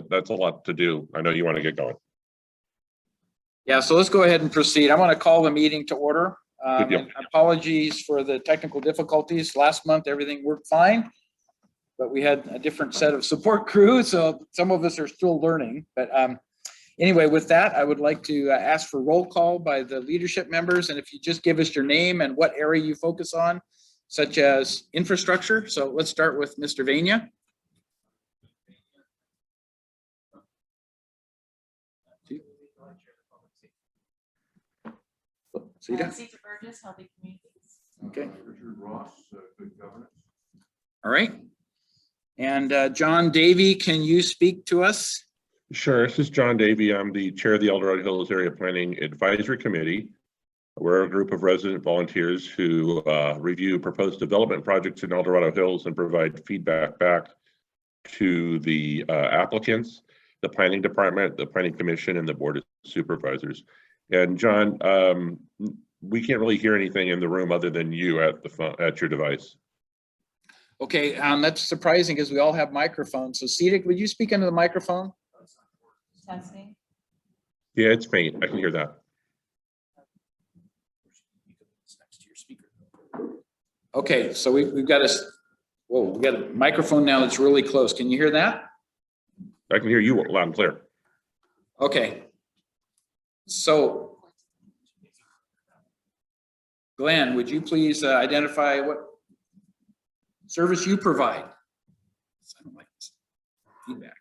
that's a lot to do. I know you want to get going. Yeah, so let's go ahead and proceed. I want to call the meeting to order. Good deal. Apologies for the technical difficulties. Last month, everything worked fine, but we had a different set of support crew, so some of us are still learning. But anyway, with that, I would like to ask for roll call by the leadership members, and if you just give us your name and what area you focus on, such as infrastructure. So let's start with Mr. Vania. Sita Burgess, Healthy Communities. Okay. Richard Ross, Good Governance. All right. And John Davey, can you speak to us? Sure. This is John Davey. I'm the chair of the El Dorado Hills Area Planning Advisory Committee. We're a group of resident volunteers who review proposed development projects in El Dorado Hills and provide feedback back to the applicants, the planning department, the planning commission, and the board of supervisors. And John, we can't really hear anything in the room other than you at the phone, at your device. Okay, that's surprising because we all have microphones. So Sita, would you speak into the microphone? Testing. Yeah, it's faint. I can hear that. Okay, so we've got we got a microphone now that's really close. Can you hear that? I can hear you loud and clear. Okay. So Glenn, would you please identify what service you provide? I don't like this feedback.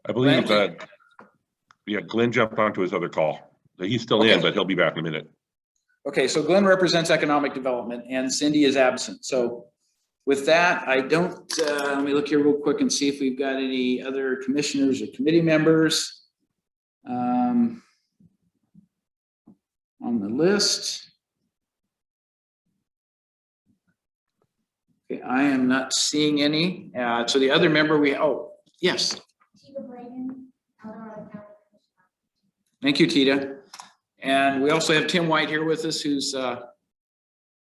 I believe that, yeah, Glenn jumped onto his other call. He's still in, but he'll be back in a minute. Okay, so Glenn represents economic development and Cindy is absent. So with that, I don't, let me look here real quick and see if we've got any other commissioners or committee members on the list. Okay, I am not seeing any. So the other member yes. Thank you, Tita. And we also have Tim White here with us, who's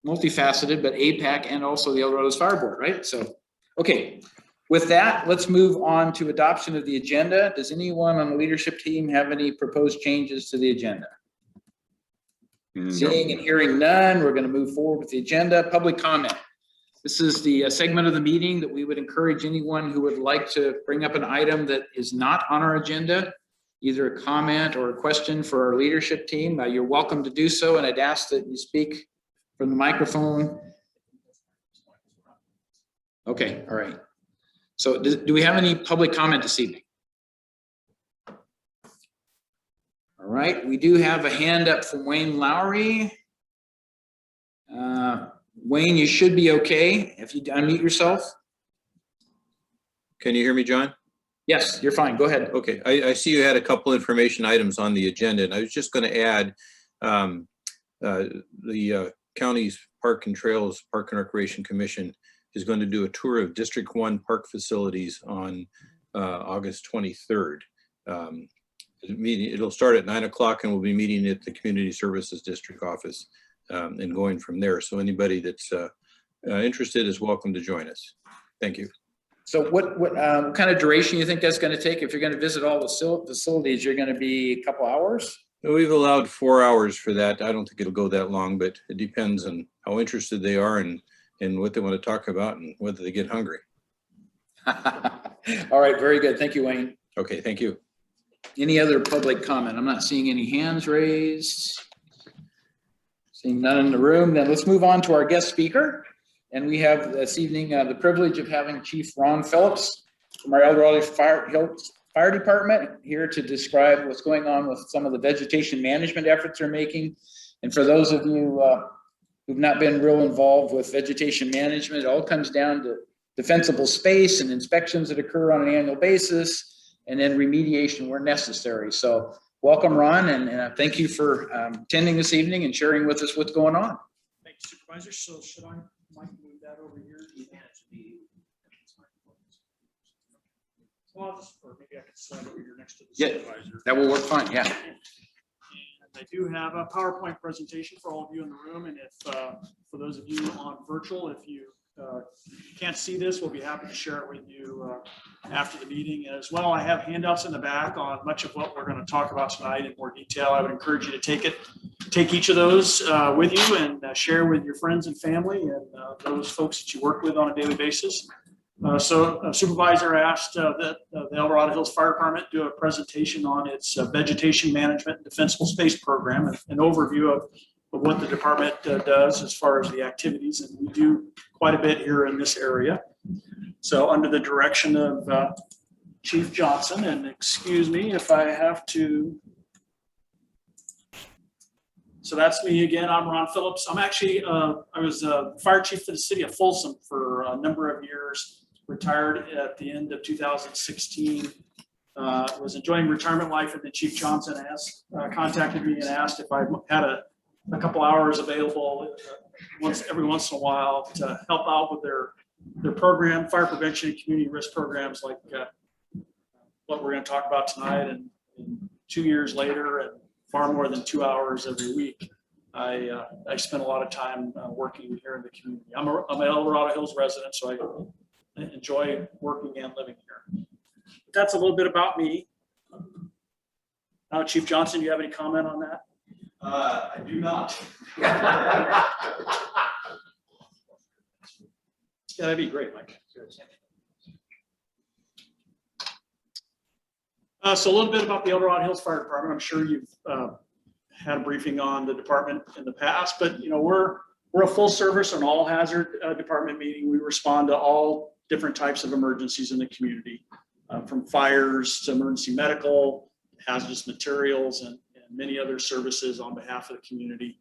multifaceted, but APAC and also the El Dorado Fire Board, right? So, okay. With that, let's move on to adoption of the agenda. Does anyone on the leadership team have any proposed changes to the agenda? No. Seeing and hearing none, we're going to move forward with the agenda. Public comment. This is the segment of the meeting that we would encourage anyone who would like to bring up an item that is not on our agenda, either a comment or a question for our leadership team. You're welcome to do so, and I'd ask that you speak from the microphone. Okay, all right. So do we have any public comment this evening? All right, we do have a hand up from Wayne Lowry. Wayne, you should be okay if you unmute yourself. Can you hear me, John? Yes, you're fine. Go ahead. Okay, I see you had a couple information items on the agenda, and I was just going to add the county's Park and Trails Park and Recreation Commission is going to do a tour of District 1 park facilities on August 23rd. It'll start at 9 o'clock and we'll be meeting at the Community Services District office and going from there. So anybody that's interested is welcome to join us. Thank you. So what kind of duration you think that's going to take? If you're going to visit all the facilities, you're going to be a couple hours? We've allowed 4 hours for that. I don't think it'll go that long, but it depends on how interested they are and what they want to talk about and whether they get hungry. All right, very good. Thank you, Wayne. Okay, thank you. Any other public comment? I'm not seeing any hands raised. Seeing none in the room, then let's move on to our guest speaker. And we have this evening the privilege of having Chief Ron Phillips from our El Dorado Fire Department here to describe what's going on with some of the vegetation management efforts they're making. And for those of you who've not been real involved with vegetation management, it all comes down to defensible space and inspections that occur on an annual basis, and then remediation where necessary. So welcome, Ron, and thank you for attending this evening and sharing with us what's going on. Thank you, Supervisor. So should I move that over here? Well, or maybe I could slide over here next to the supervisor. That will work fine, yeah. And I do have a PowerPoint presentation for all of you in the room, and if for those of you on virtual, if you can't see this, we'll be happy to share it with you after the meeting. As well, I have handouts in the back on much of what we're going to talk about tonight in more detail. I would encourage you to take each of those with you and share with your friends and family and those folks that you work with on a daily basis. So a supervisor asked that the El Dorado Hills Fire Department do a presentation on its Vegetation Management and Defensible Space Program, an overview of what the department does as far as the activities, and we do quite a bit here in this area. So under the direction of Chief Johnson, and excuse me if I have to. So that's me again. I'm Ron Phillips. I'm actually, I was fire chief for the city of Folsom for a number of years, retired at the end of 2016. Was enjoying retirement life, and then Chief Johnson contacted me and asked if I had a couple hours available every once in a while to help out with their program, fire prevention and community risk programs like what we're going to talk about tonight. And 2 years later, and far more than 2 hours every week, I spent a lot of time working here in the community. I'm an El Dorado Hills resident, so I enjoy working and living here. But that's a little bit about me. Now, Chief Johnson, do you have any comment on that? I do not. Yeah, that'd be great, Mike. So a little bit about the El Dorado Hills Fire Department. I'm sure you've had a briefing on the department in the past, but we're a full service and all hazard department, meaning we respond to all different types of emergencies in the community, from fires to emergency medical, hazardous materials, and many other services on behalf of the community.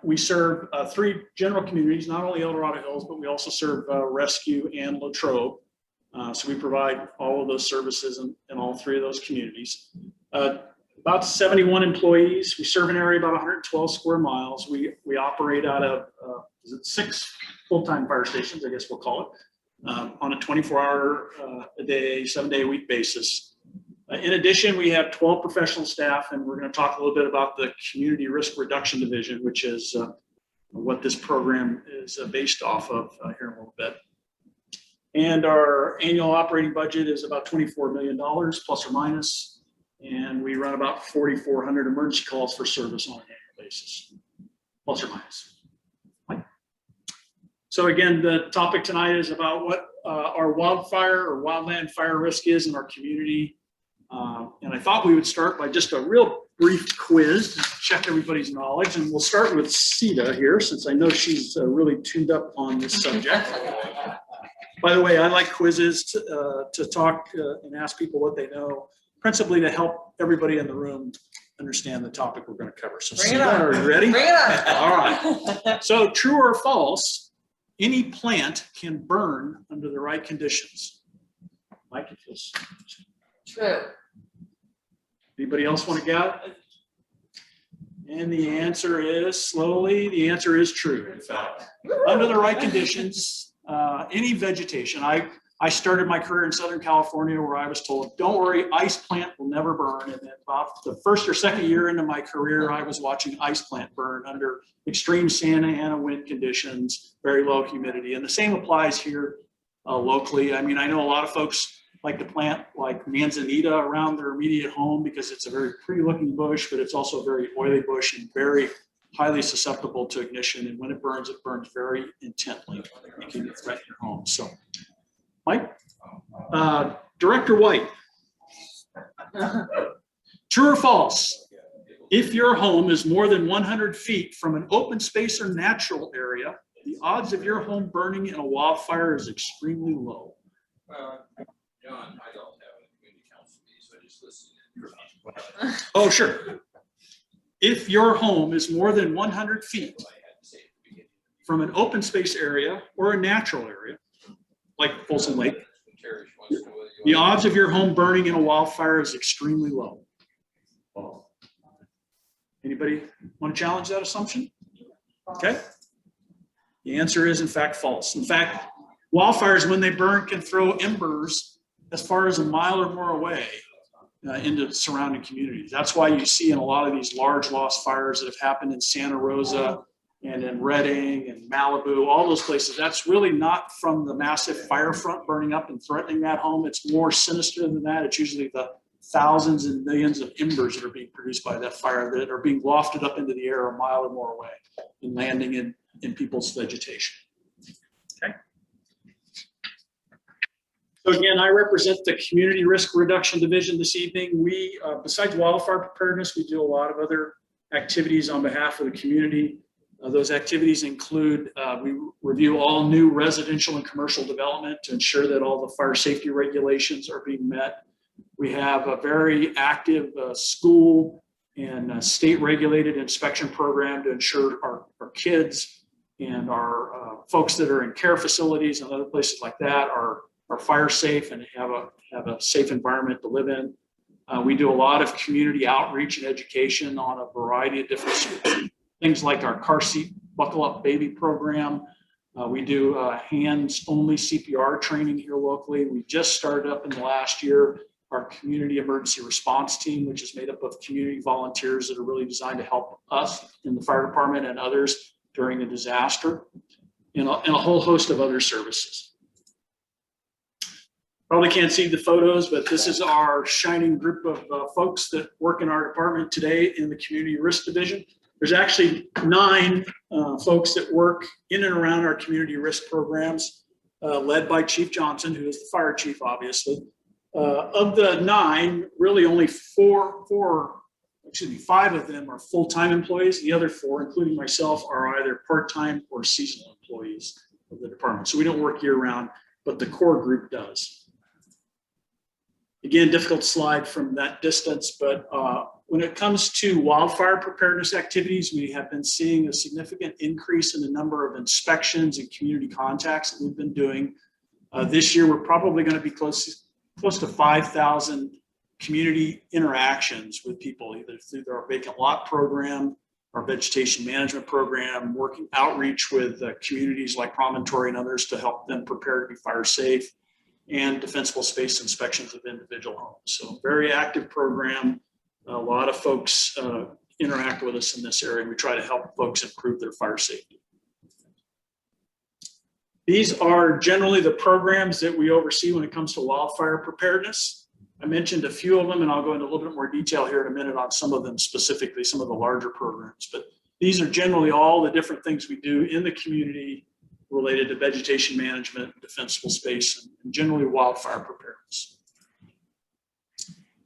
We serve 3 general communities, not only El Dorado Hills, but we also serve Rescue and Latrobe. So we provide all of those services in all 3 of those communities. About 71 employees. We serve an area about 112 square miles. We operate out of 6 full-time fire stations, I guess we'll call it, on a 24-hour a day, 7-day a week basis. In addition, we have 12 professional staff, and we're going to talk a little bit about the Community Risk Reduction Division, which is what this program is based off of here in a little bit. And our annual operating budget is about $24 million, plus or minus, and we run about 4,400 emergency calls for service on an annual basis, plus or minus. So again, the topic tonight is about what our wildfire or wildland fire risk is in our community. And I thought we would start by just a real brief quiz to check everybody's knowledge. And we'll start with Sita here, since I know she's really tuned up on this subject. By the way, I like quizzes to talk and ask people what they know, principally to help everybody in the room understand the topic we're going to cover. So Sita, are you ready? Bring it on. All right. So true or false, any plant can burn under the right conditions. Mike, it feels. True. Anybody else want to get it? And the answer is the answer is true, in fact. Under the right conditions, any vegetation. I started my career in Southern California where I was told, don't worry, ice plant will never burn. And then about the first or second year into my career, I was watching ice plant burn under extreme Santa Ana wind conditions, very low humidity. And the same applies here locally. I mean, I know a lot of folks like to plant like manzanita around their immediate home because it's a very pretty looking bush, but it's also a very oily bush and very highly susceptible to ignition. And when it burns very intently, making it threaten your home. So, Mike, Director White, true or false? If your home is more than 100 feet from an open space or natural area, the odds of your home burning in a wildfire is extremely low. John, I don't have a community council meeting, so I just listen. Oh, sure. If your home is more than 100 feet from an open space area or a natural area, like Folsom Lake, the odds of your home burning in a wildfire is extremely low. Anybody want to challenge that assumption? Okay. The answer is, in fact, false. In fact, wildfires, when they burn, can throw embers as far as a mile or more away into surrounding communities. That's why you see in a lot of these large lost fires that have happened in Santa Rosa, and in Redding and Malibu, all those places. That's really not from the massive fire front burning up and threatening that home. It's more sinister than that. It's usually the thousands and millions of embers that are being produced by that fire that are being wafted up into the air a mile or more away and landing in people's vegetation. Okay. So again, I represent the Community Risk Reduction Division this evening. We, besides wildfire preparedness, we do a lot of other activities on behalf of the community. Those activities include, we review all new residential and commercial development to ensure that all the fire safety regulations are being met. We have a very active school and state regulated inspection program to ensure our kids and our folks that are in care facilities and other places like that are fire safe and have a safe environment to live in. We do a lot of community outreach and education on a variety of different things like our car seat buckle up baby program. We do hands only CPR training here locally. We just started up in the last year our community emergency response team, which is made up of community volunteers that are really designed to help us in the fire department and others during a disaster, and a whole host of other services. Probably can't see the photos, but this is our shining group of folks that work in our department today in the Community Risk Division. There's actually 9 folks that work in and around our community risk programs, led by Chief Johnson, who is the fire chief, obviously. Of the 9, really only 5 of them are full-time employees. The other 4, including myself, are either part-time or seasonal employees of the department. So we don't work year-round, but the core group does. Again, difficult slide from that distance, but when it comes to wildfire preparedness activities, we have been seeing a significant increase in the number of inspections and community contacts that we've been doing. This year, we're probably going to be close to 5,000 community interactions with people, either through our Vacant Lot Program, our Vegetation Management Program, working outreach with communities like Promontory and others to help them prepare to be fire safe, and defensible space inspections of individual homes. So very active program. A lot of folks interact with us in this area. We try to help folks improve their fire safety. These are generally the programs that we oversee when it comes to wildfire preparedness. I mentioned a few of them, and I'll go into a little bit more detail here in a minute on some of them specifically, some of the larger programs. But these are generally all the different things we do in the community related to vegetation management, defensible space, and generally wildfire preparedness.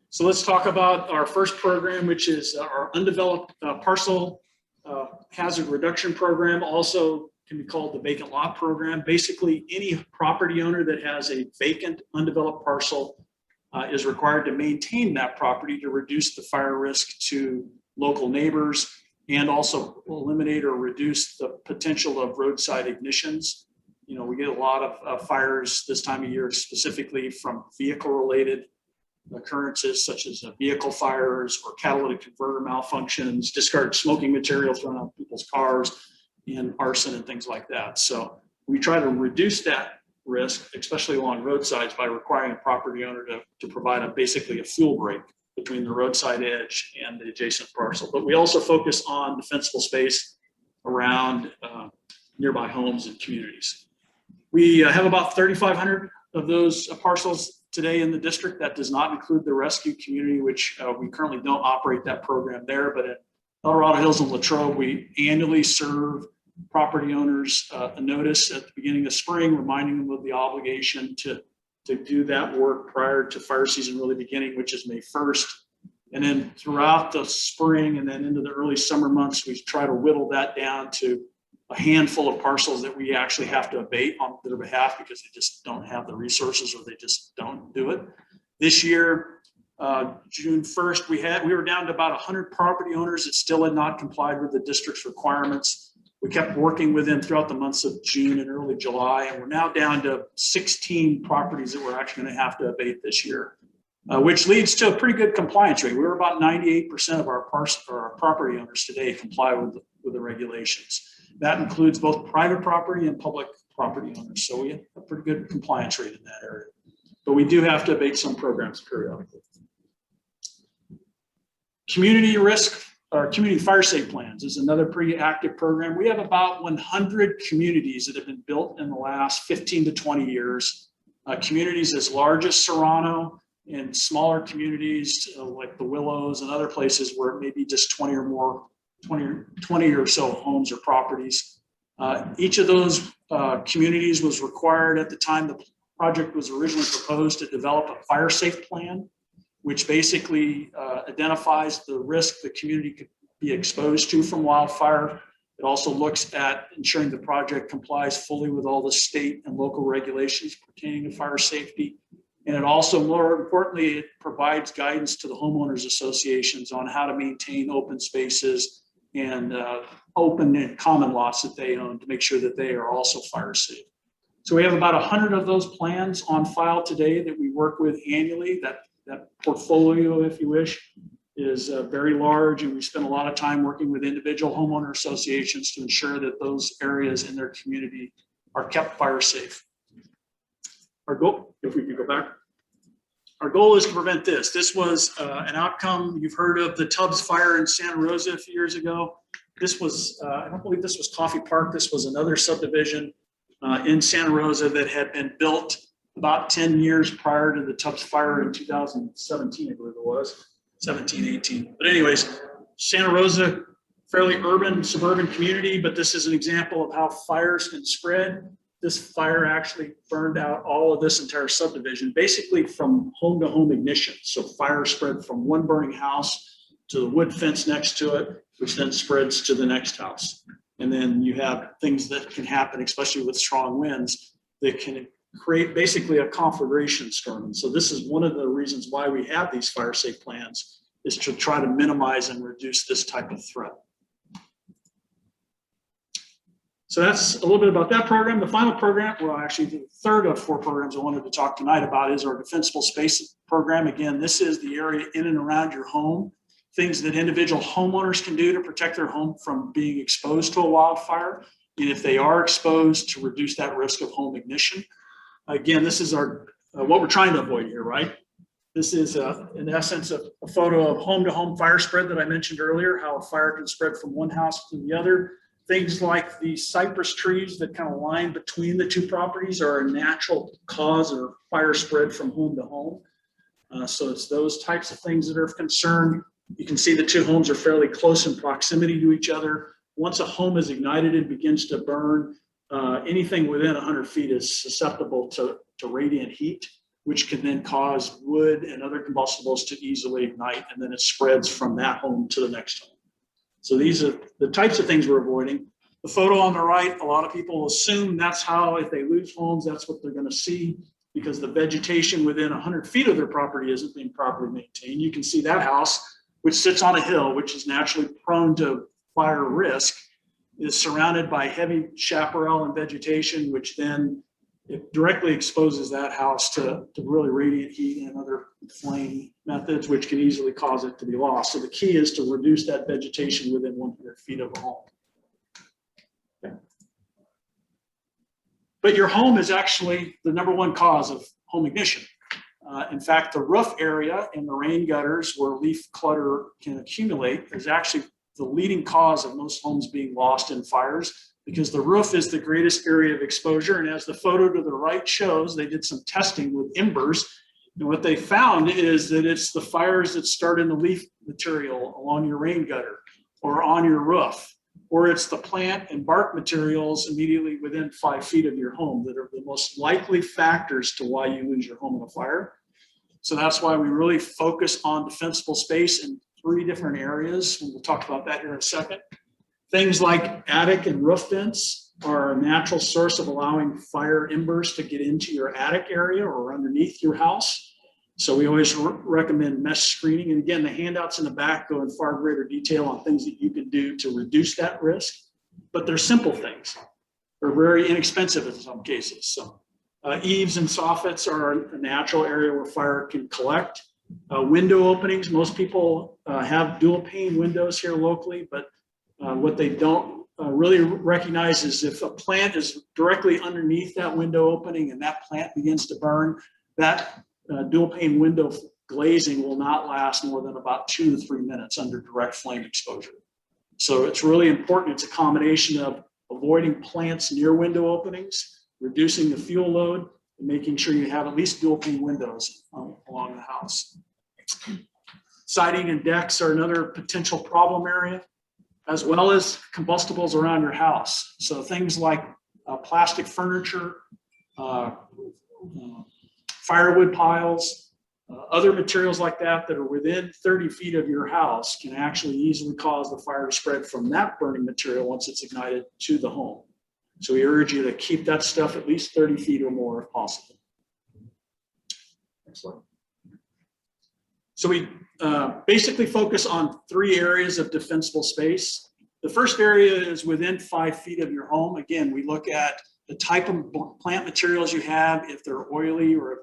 So let's talk about our first program, which is our Undeveloped Parcel Hazard Reduction Program, also can be called the Vacant Lot Program. Basically, any property owner that has a vacant, undeveloped parcel is required to maintain that property to reduce the fire risk to local neighbors and also eliminate or reduce the potential of roadside ignitions. You know, we get a lot of fires this time of year, specifically from vehicle-related occurrences such as vehicle fires or catalytic converter malfunctions, discarded smoking material thrown out people's cars, and arson and things like that. So we try to reduce that risk, especially along roadsides, by requiring a property owner to provide basically a fuel break between the roadside edge and the adjacent parcel. But we also focus on defensible space around nearby homes and communities. We have about 3,500 of those parcels today in the district. That does not include the rescue community, which we currently don't operate that program there. But at Dorado Hills and Latrobe, we annually serve property owners a notice at the beginning of spring, reminding them of the obligation to do that work prior to fire season really beginning, which is May 1st. And then throughout the spring and then into the early summer months, we try to whittle that down to a handful of parcels that we actually have to abate on their behalf because they just don't have the resources or they just don't do it. This year, June 1st, we were down to about 100 property owners that still had not complied with the district's requirements. We kept working with them throughout the months of June and early July, and we're now down to 16 properties that we're actually going to have to abate this year, which leads to a pretty good compliance rate. We're about 98% of our property owners today comply with the regulations. That includes both private property and public property owners. So we have a pretty good compliance rate in that area. But we do have to abate some programs periodically. Community risk our community fire safe plans is another pretty active program. We have about 100 communities that have been built in the last 15 to 20 years. Communities as large as Serrano and smaller communities like the Willows and other places where it may be just 20 or so homes or properties. Each of those communities was required at the time the project was originally proposed to develop a fire safe plan, which basically identifies the risk the community could be exposed to from wildfire. It also looks at ensuring the project complies fully with all the state and local regulations pertaining to fire safety. And it also, more importantly, it provides guidance to the homeowners associations on how to maintain open spaces and open and common lots that they own to make sure that they are also fire safe. So we have about 100 of those plans on file today that we work with annually. That portfolio, if you wish, is very large, and we spend a lot of time working with individual homeowner associations to ensure that those areas in their community are kept fire safe. Our goal, if we could go back, our goal is to prevent this. This was an outcome. You've heard of the Tubbs fire in Santa Rosa a few years ago. This was, I don't believe this was Coffee Park. This was another subdivision in Santa Rosa that had been built about 10 years prior to the Tubbs fire in 2017, I believe it was, 17, 18. But anyways, Santa Rosa, fairly urban, suburban community, but this is an example of how fires can spread. This fire actually burned out all of this entire subdivision, basically from home to home ignition. So fire spread from one burning house to the wood fence next to it, which then spreads to the next house. And then you have things that can happen, especially with strong winds, that can create basically a conflagration storm. And so this is one of the reasons why we have these fire safe plans, is to try to minimize and reduce this type of threat. So that's a little bit about that program. The final program, well, actually the third of 4 programs I wanted to talk tonight about is our Defensible Space program. Again, this is the area in and around your home, things that individual homeowners can do to protect their home from being exposed to a wildfire. And if they are exposed, to reduce that risk of home ignition. Again, this is our what we're trying to avoid here, right? This is in essence a photo of home-to-home fire spread that I mentioned earlier, how a fire can spread from one house to the other. Things like the cypress trees that kind of line between the 2 properties are a natural cause of fire spread from home to home. So it's those types of things that are of concern. You can see the 2 homes are fairly close in proximity to each other. Once a home is ignited and begins to burn, anything within 100 feet is susceptible to radiant heat, which can then cause wood and other combustibles to easily ignite, and then it spreads from that home to the next home. So these are the types of things we're avoiding. The photo on the right, a lot of people assume that's how, if they lose homes, that's what they're going to see, because the vegetation within 100 feet of their property isn't being properly maintained. You can see that house, which sits on a hill, which is naturally prone to fire risk, is surrounded by heavy chaparral and vegetation, which then it directly exposes that house to really radiant heat and other flame methods, which can easily cause it to be lost. So the key is to reduce that vegetation within 100 feet of a home. Okay. But your home is actually the #1 cause of home ignition. In fact, the roof area and the rain gutters where leaf clutter can accumulate is actually the leading cause of most homes being lost in fires, because the roof is the greatest area of exposure. And as the photo to the right shows, they did some testing with embers. And what they found is that it's the fires that start in the leaf material along your rain gutter or on your roof, or it's the plant and bark materials immediately within 5 feet of your home that are the most likely factors to why you lose your home in a fire. So that's why we really focus on defensible space in 3 different areas. We'll talk about that here in a second. Things like attic and roof vents are a natural source of allowing fire embers to get into your attic area or underneath your house. So we always recommend mesh screening. And again, the handouts in the back go in far greater detail on things that you can do to reduce that risk. But they're simple things. They're very inexpensive in some cases. So eaves and soffits are a natural area where fire can collect. Window openings, most people have dual pane windows here locally, but what they don't really recognize is if a plant is directly underneath that window opening and that plant begins to burn, that dual pane window glazing will not last more than about 2 to 3 minutes under direct flame exposure. So it's really important. It's a combination of avoiding plants near window openings, reducing the fuel load, and making sure you have at least dual pane windows along the house. Siding and decks are another potential problem area, as well as combustibles around your house. So things like plastic furniture, firewood piles, other materials like that that are within 30 feet of your house can actually easily cause the fire to spread from that burning material once it's ignited to the home. So we urge you to keep that stuff at least 30 feet or more if possible. Excellent. So we basically focus on 3 areas of defensible space. The first area is within 5 feet of your home. Again, we look at the type of plant materials you have, if they're oily or if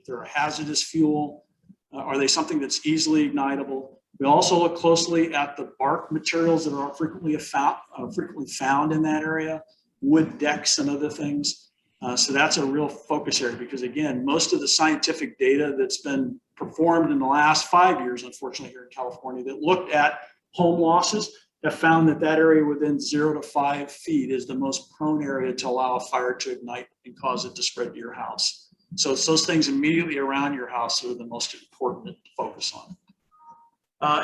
they're a hazardous fuel, are they something that's easily ignitable? We also look closely at the bark materials that are frequently found in that area, wood decks and other things. So that's a real focus area because, again, most of the scientific data that's been performed in the last 5 years, unfortunately, here in California, that looked at home losses have found that that area within 0 to 5 feet is the most prone area to allow a fire to ignite and cause it to spread to your house. So it's those things immediately around your house that are the most important to focus on.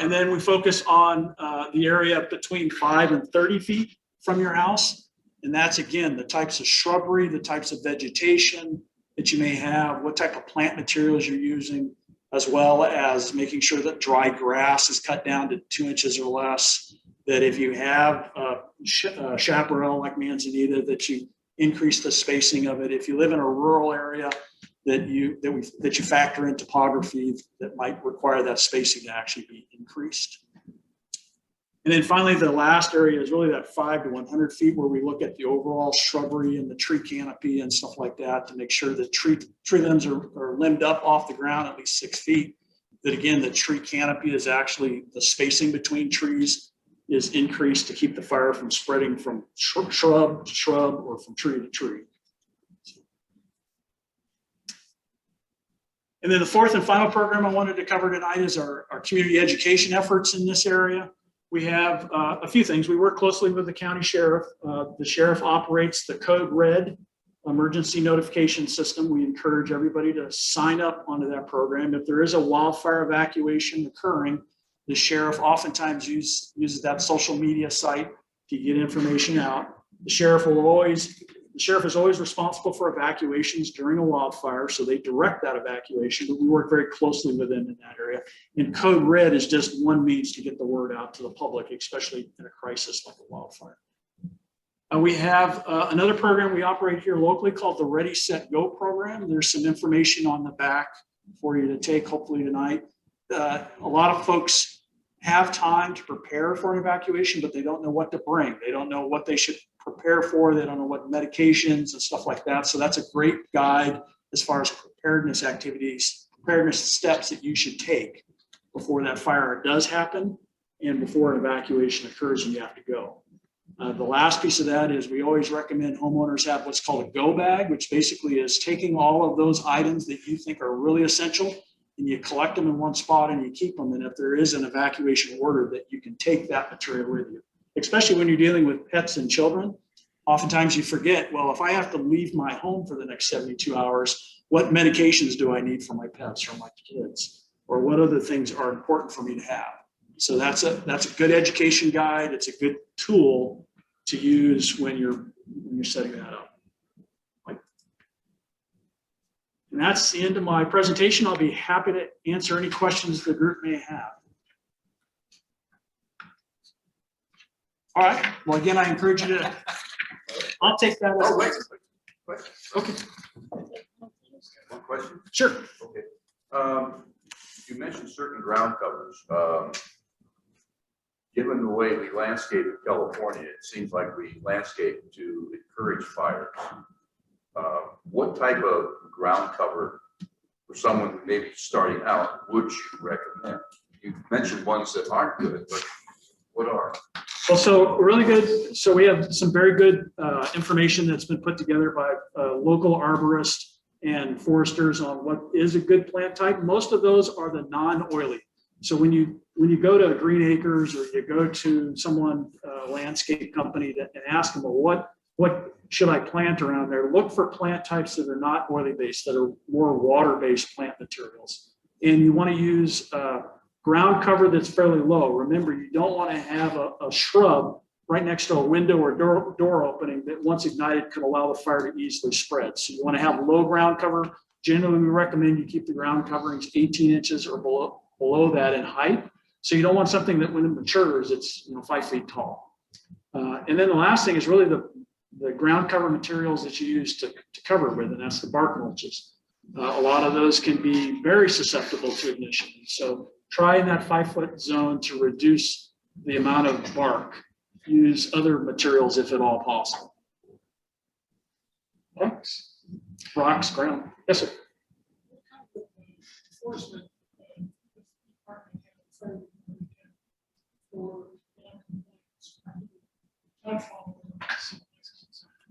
And then we focus on the area between 5 and 30 feet from your house. And that's, again, the types of shrubbery, the types of vegetation that you may have, what type of plant materials you're using, as well as making sure that dry grass is cut down to 2 inches or less. That if you have a chaparral like manzanita, that you increase the spacing of it. If you live in a rural area, that you factor in topography that might require that spacing to actually be increased. And then finally, the last area is really that 5 to 100 feet where we look at the overall shrubbery and the tree canopy and stuff like that to make sure that tree limbs are limbed up off the ground at least 6 feet. That, again, the tree canopy is actually the spacing between trees is increased to keep the fire from spreading from shrub to shrub or from tree to tree. And then the fourth and final program I wanted to cover tonight is our community education efforts in this area. We have a few things. We work closely with the county sheriff. The sheriff operates the Code Red emergency notification system. We encourage everybody to sign up onto that program. If there is a wildfire evacuation occurring, the sheriff oftentimes uses that social media site to get information out. The sheriff is always responsible for evacuations during a wildfire, so they direct that evacuation, but we work very closely with them in that area. And Code Red is just one means to get the word out to the public, especially in a crisis like a wildfire. We have another program we operate here locally called the Ready, Set, Go program. There's some information on the back for you to take, hopefully tonight. A lot of folks have time to prepare for an evacuation, but they don't know what to bring. They don't know what they should prepare for. They don't know what medications and stuff like that. So that's a great guide as far as preparedness activities, preparedness steps that you should take before that fire does happen and before an evacuation occurs and you have to go. The last piece of that is we always recommend homeowners have what's called a go bag, which basically is taking all of those items that you think are really essential and you collect them in one spot and you keep them. And if there is an evacuation order, that you can take that material with you, especially when you're dealing with pets and children. Oftentimes you forget, well, if I have to leave my home for the next 72 hours, what medications do I need for my pets or my kids? Or what other things are important for me to have? So that's a good education guide. It's a good tool to use when you're setting that up. And that's the end of my presentation. I'll be happy to answer any questions the group may have. All right. Well, again, I encourage you to, I'll take that. Oh, wait. Okay. One question? Sure. Okay. You mentioned certain ground covers. Given the way we landscape in California, it seems like we landscape to encourage fires. What type of ground cover for someone who may be starting out would you recommend? You mentioned ones that aren't good, but what are? Well, so really good. So we have some very good information that's been put together by a local arborist and foresters on what is a good plant type. Most of those are the non-oily. So when you go to Green Acres or you go to someone, a landscape company, and ask them, well, what should I plant around there? Look for plant types that are not oily based, that are more water-based plant materials. And you want to use ground cover that's fairly low. Remember, you don't want to have a shrub right next to a window or door opening that once ignited could allow the fire to easily spread. So you want to have low ground cover. Generally, we recommend you keep the ground coverings 18 inches or below that in height. So you don't want something that when it matures, it's 5 feet tall. And then the last thing is really the ground cover materials that you use to cover with, and that's the bark mulches. A lot of those can be very susceptible to ignition. So try in that 5 foot zone to reduce the amount of bark. Use other materials if at all possible. Rocks, ground. Yes, sir.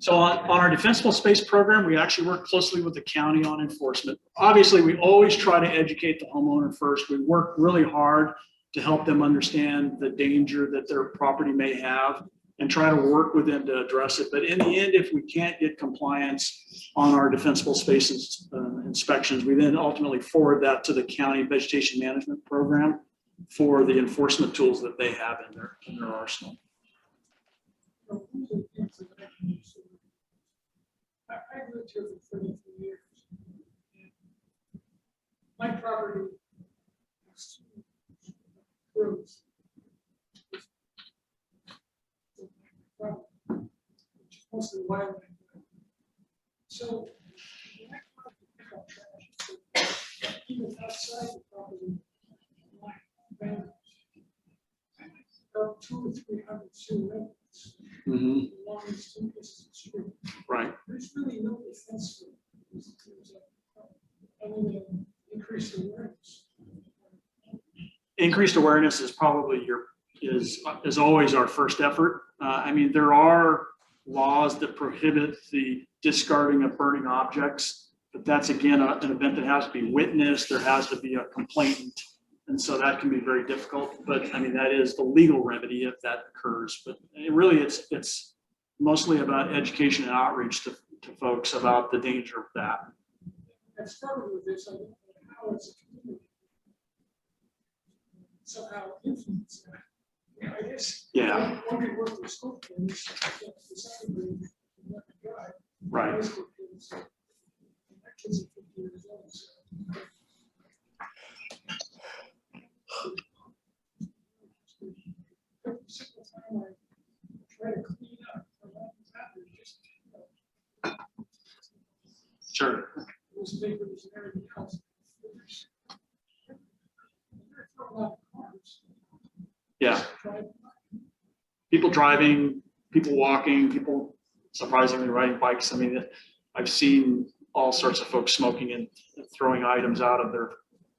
So on our defensible space program, we actually work closely with the county on enforcement. Obviously, we always try to educate the homeowner first. We work really hard to help them understand the danger that their property may have and try to work with them to address it. But in the end, if we can't get compliance on our defensible spaces inspections, we then ultimately forward that to the county Vegetation Management program for the enforcement tools that they have in their arsenal. I've lived here for 33 years. My property has 2 roads. Which is mostly wildland. So when I come up to pick up trash, even outside the property line, about 200 or 300 sewer residents. Along these 2 pieces of street. Right. There's really no defense for it. Other than increased awareness. Increased awareness is probably is always our first effort. I mean, there are laws that prohibit the discarding of burning objects, but that's again an event that has to be witnessed. There has to be a complainant. And so that can be very difficult, but I mean, that is the legal remedy if that occurs. But it's mostly about education and outreach to folks about the danger of that. I struggled with this. I don't know how it's a community somehow influence that. Yeah, I guess. Yeah. One could work with school kids, the second grade, let them drive. Right. High school kids, my kids are 50 years old, so. Every single time I try to clean up, just Sure. those papers and everything else. They're throwing out cars. Yeah. Drive People driving, people walking, people surprisingly riding bikes. I mean, I've seen all sorts of folks smoking and throwing items out of their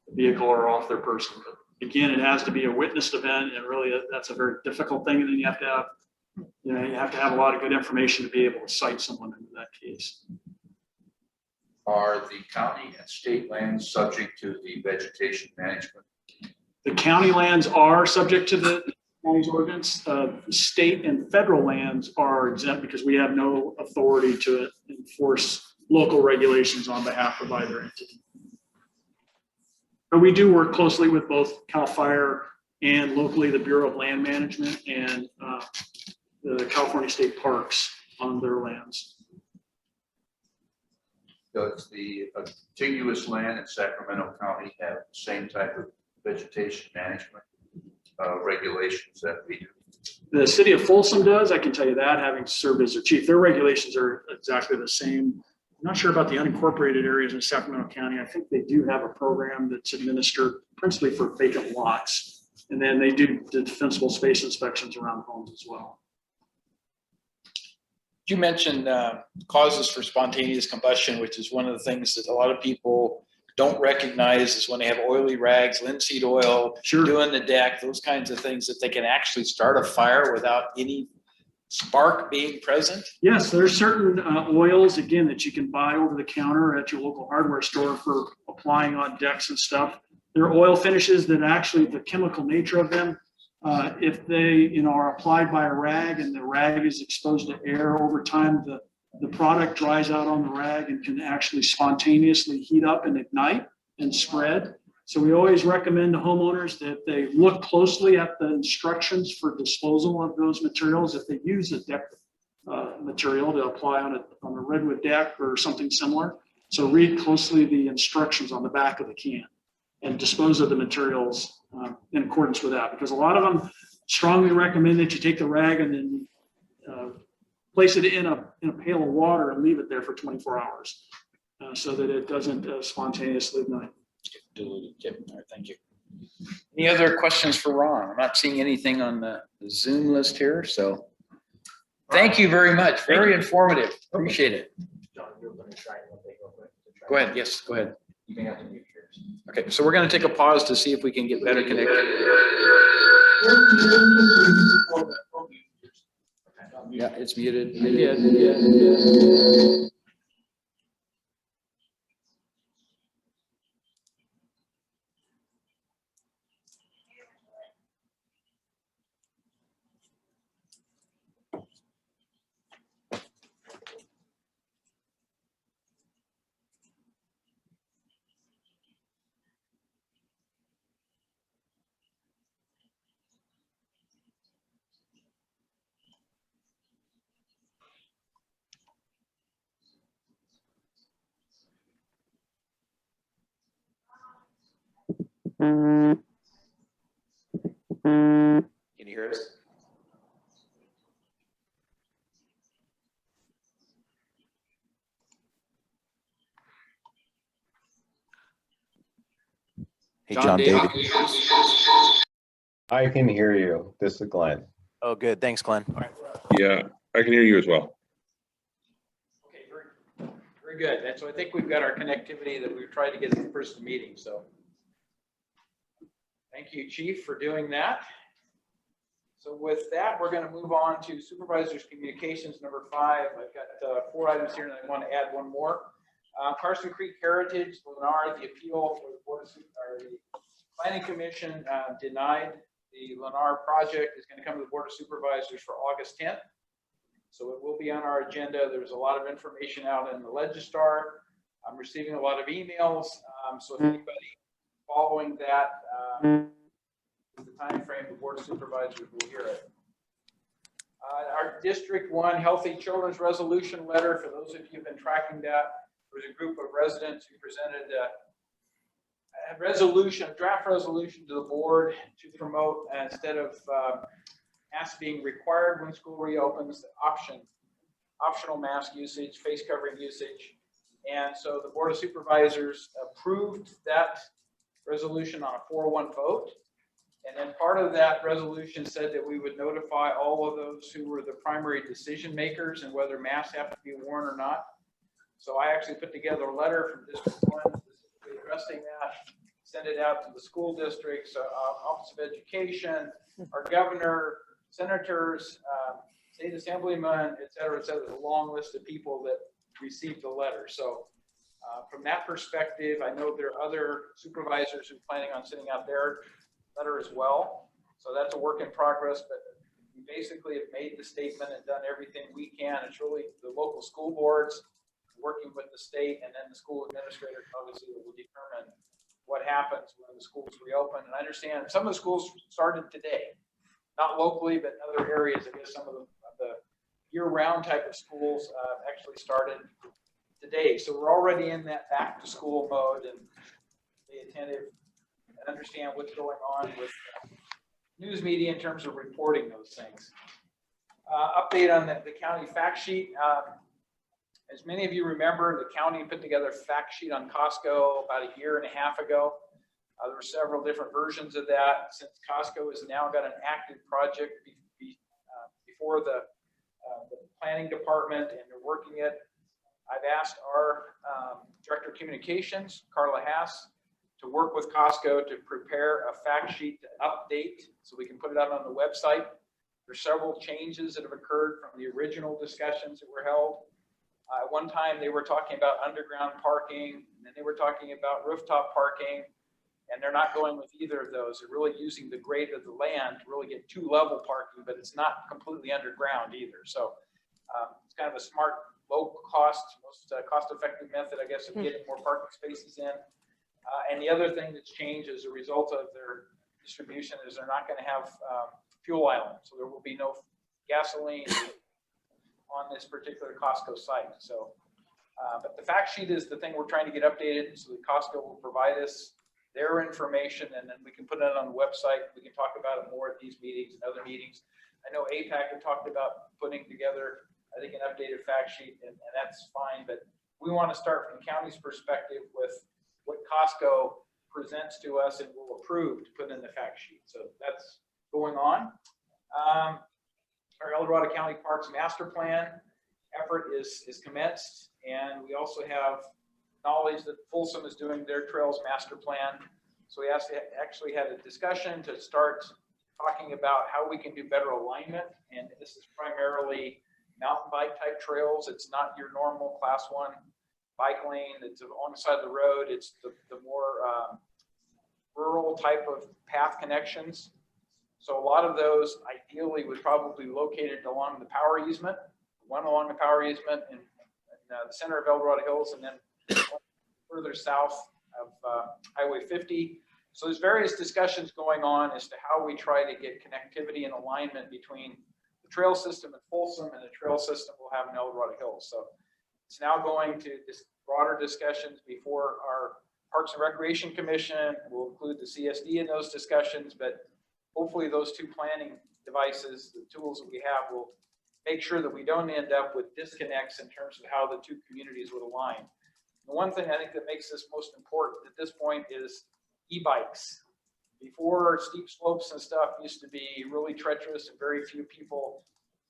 vehicle or off their person. But again, it has to be a witnessed event, and really that's a very difficult thing. And then you have to have a lot of good information to be able to cite someone in that case. Are the county and state lands subject to the vegetation management? The county lands are subject to the county's ordinance. State and federal lands are exempt because we have no authority to enforce local regulations on behalf of either entity. But we do work closely with both CAL FIRE and locally the Bureau of Land Management and the California State Parks on their lands. Does the contiguous land in Sacramento County have the same type of vegetation management regulations that we do? The city of Folsom does, I can tell you that, having served as their chief. Their regulations are exactly the same. I'm not sure about the unincorporated areas in Sacramento County. I think they do have a program that's administered principally for vacant lots. And then they do the defensible space inspections around homes as well. You mentioned causes for spontaneous combustion, which is one of the things that a lot of people don't recognize is when they have oily rags, linseed oil, Sure. doing the deck, those kinds of things that they can actually start a fire without any spark being present? Yes, there's certain oils, again, that you can buy over the counter at your local hardware store for applying on decks and stuff. There are oil finishes that actually, the chemical nature of them, if they, are applied by a rag and the rag is exposed to air over time, the product dries out on the rag and can actually spontaneously heat up and ignite and spread. So we always recommend to homeowners that they look closely at the instructions for disposal of those materials if they use a deck material to apply on a redwood deck or something similar. So read closely the instructions on the back of the can and dispose of the materials in accordance with that, because a lot of them strongly recommend that you take the rag and then place it in a pail of water and leave it there for 24 hours so that it doesn't spontaneously ignite. Diluted. All right, thank you. Any other questions for Ron? I'm not seeing anything on the Zoom list here, so thank you very much. Very informative. Appreciate it. John, you're going to try one thing real quick. Go ahead. Yes, go ahead. You may have to mute yours. Okay, so we're going to take a pause to see if we can get better connected. Yeah, it's muted. Can you hear us? Hey, John David. I can hear you. This is Glenn. Oh, good. Thanks, Glenn. Yeah, I can hear you as well. Okay, very good. And so I think we've got our connectivity that we've tried to get at the first meeting. So thank you, Chief, for doing that. So with that, we're going to move on to Supervisors Communications number 5. I've got 4 items here, and I want to add one more. Carson Creek Heritage, Lennar, the appeal for the Board of the Planning Commission denied the Lennar project. Is going to come to the Board of Supervisors for August 10th. So it will be on our agenda. There's a lot of information out in the Legistar. I'm receiving a lot of emails. So if anybody following that, the time frame, the Board of Supervisors will hear it. Our District 1 Healthy Children's Resolution letter, for those of you who've been tracking that, there was a group of residents who presented a resolution, a draft resolution to the board to promote, instead of masks being required when school reopens, optional mask usage, face covering usage. And so the Board of Supervisors approved that resolution on a 4-1 vote. And then part of that resolution said that we would notify all of those who were the primary decision makers and whether masks have to be worn or not. So I actually put together a letter from District 1 specifically addressing that, sent it out to the school districts, Office of Education, our governor, senators, state assemblymen, et cetera, et cetera. There's a long list of people that received the letter. So from that perspective, I know there are other supervisors who are planning on sending out their letter as well. So that's a work in progress, but we basically have made the statement and done everything we can. It's really the local school boards working with the state, and then the school administrators obviously will determine what happens when the schools reopen. And I understand some of the schools started today, not locally, but in other areas. I guess some of the year-round type of schools actually started today. So we're already in that back to school mode, and be attentive and understand what's going on with news media in terms of reporting those things. Update on the county fact sheet. As many of you remember, the county put together a fact sheet on Costco about a year and a half ago. There were several different versions of that. Since Costco has now got an active project before the planning department, and they're working it, I've asked our Director of Communications, Carla Haas, to work with Costco to prepare a fact sheet to update so we can put it out on the website. There's several changes that have occurred from the original discussions that were held. At one time, they were talking about underground parking, and then they were talking about rooftop parking, and they're not going with either of those. They're really using the grade of the land to really get 2-level parking, but it's not completely underground either. So it's kind of a smart, low cost, most cost-effective method, I guess, of getting more parking spaces in. And the other thing that's changed as a result of their distribution is they're not going to have fuel islands. So there will be no gasoline on this particular Costco site. So, but the fact sheet is the thing we're trying to get updated. So the Costco will provide us their information, and then we can put it on the website. We can talk about it more at these meetings and other meetings. I know APAC had talked about putting together, I think, an updated fact sheet, and that's fine. But we want to start from the county's perspective with what Costco presents to us and will approve to put in the fact sheet. So that's going on. Our El Dorado County Parks Master Plan effort is commenced, and we also have knowledge that Folsom is doing their Trails Master Plan. So we actually had a discussion to start talking about how we can do better alignment, and this is primarily mountain bike type trails. It's not your normal class 1 bike lane that's on the side of the road. It's the more rural type of path connections. So a lot of those ideally would probably be located along the power easement, one along the power easement in the center of El Dorado Hills, and then further south of Highway 50. So there's various discussions going on as to how we try to get connectivity and alignment between the trail system at Folsom and the trail system we'll have in El Dorado Hills. So it's now going to this broader discussions before our Parks and Recreation Commission. We'll include the CSD in those discussions, but hopefully those two planning devices, the tools that we have, will make sure that we don't end up with disconnects in terms of how the two communities would align. The one thing I think that makes this most important at this point is e-bikes. Before, steep slopes and stuff used to be really treacherous and very few people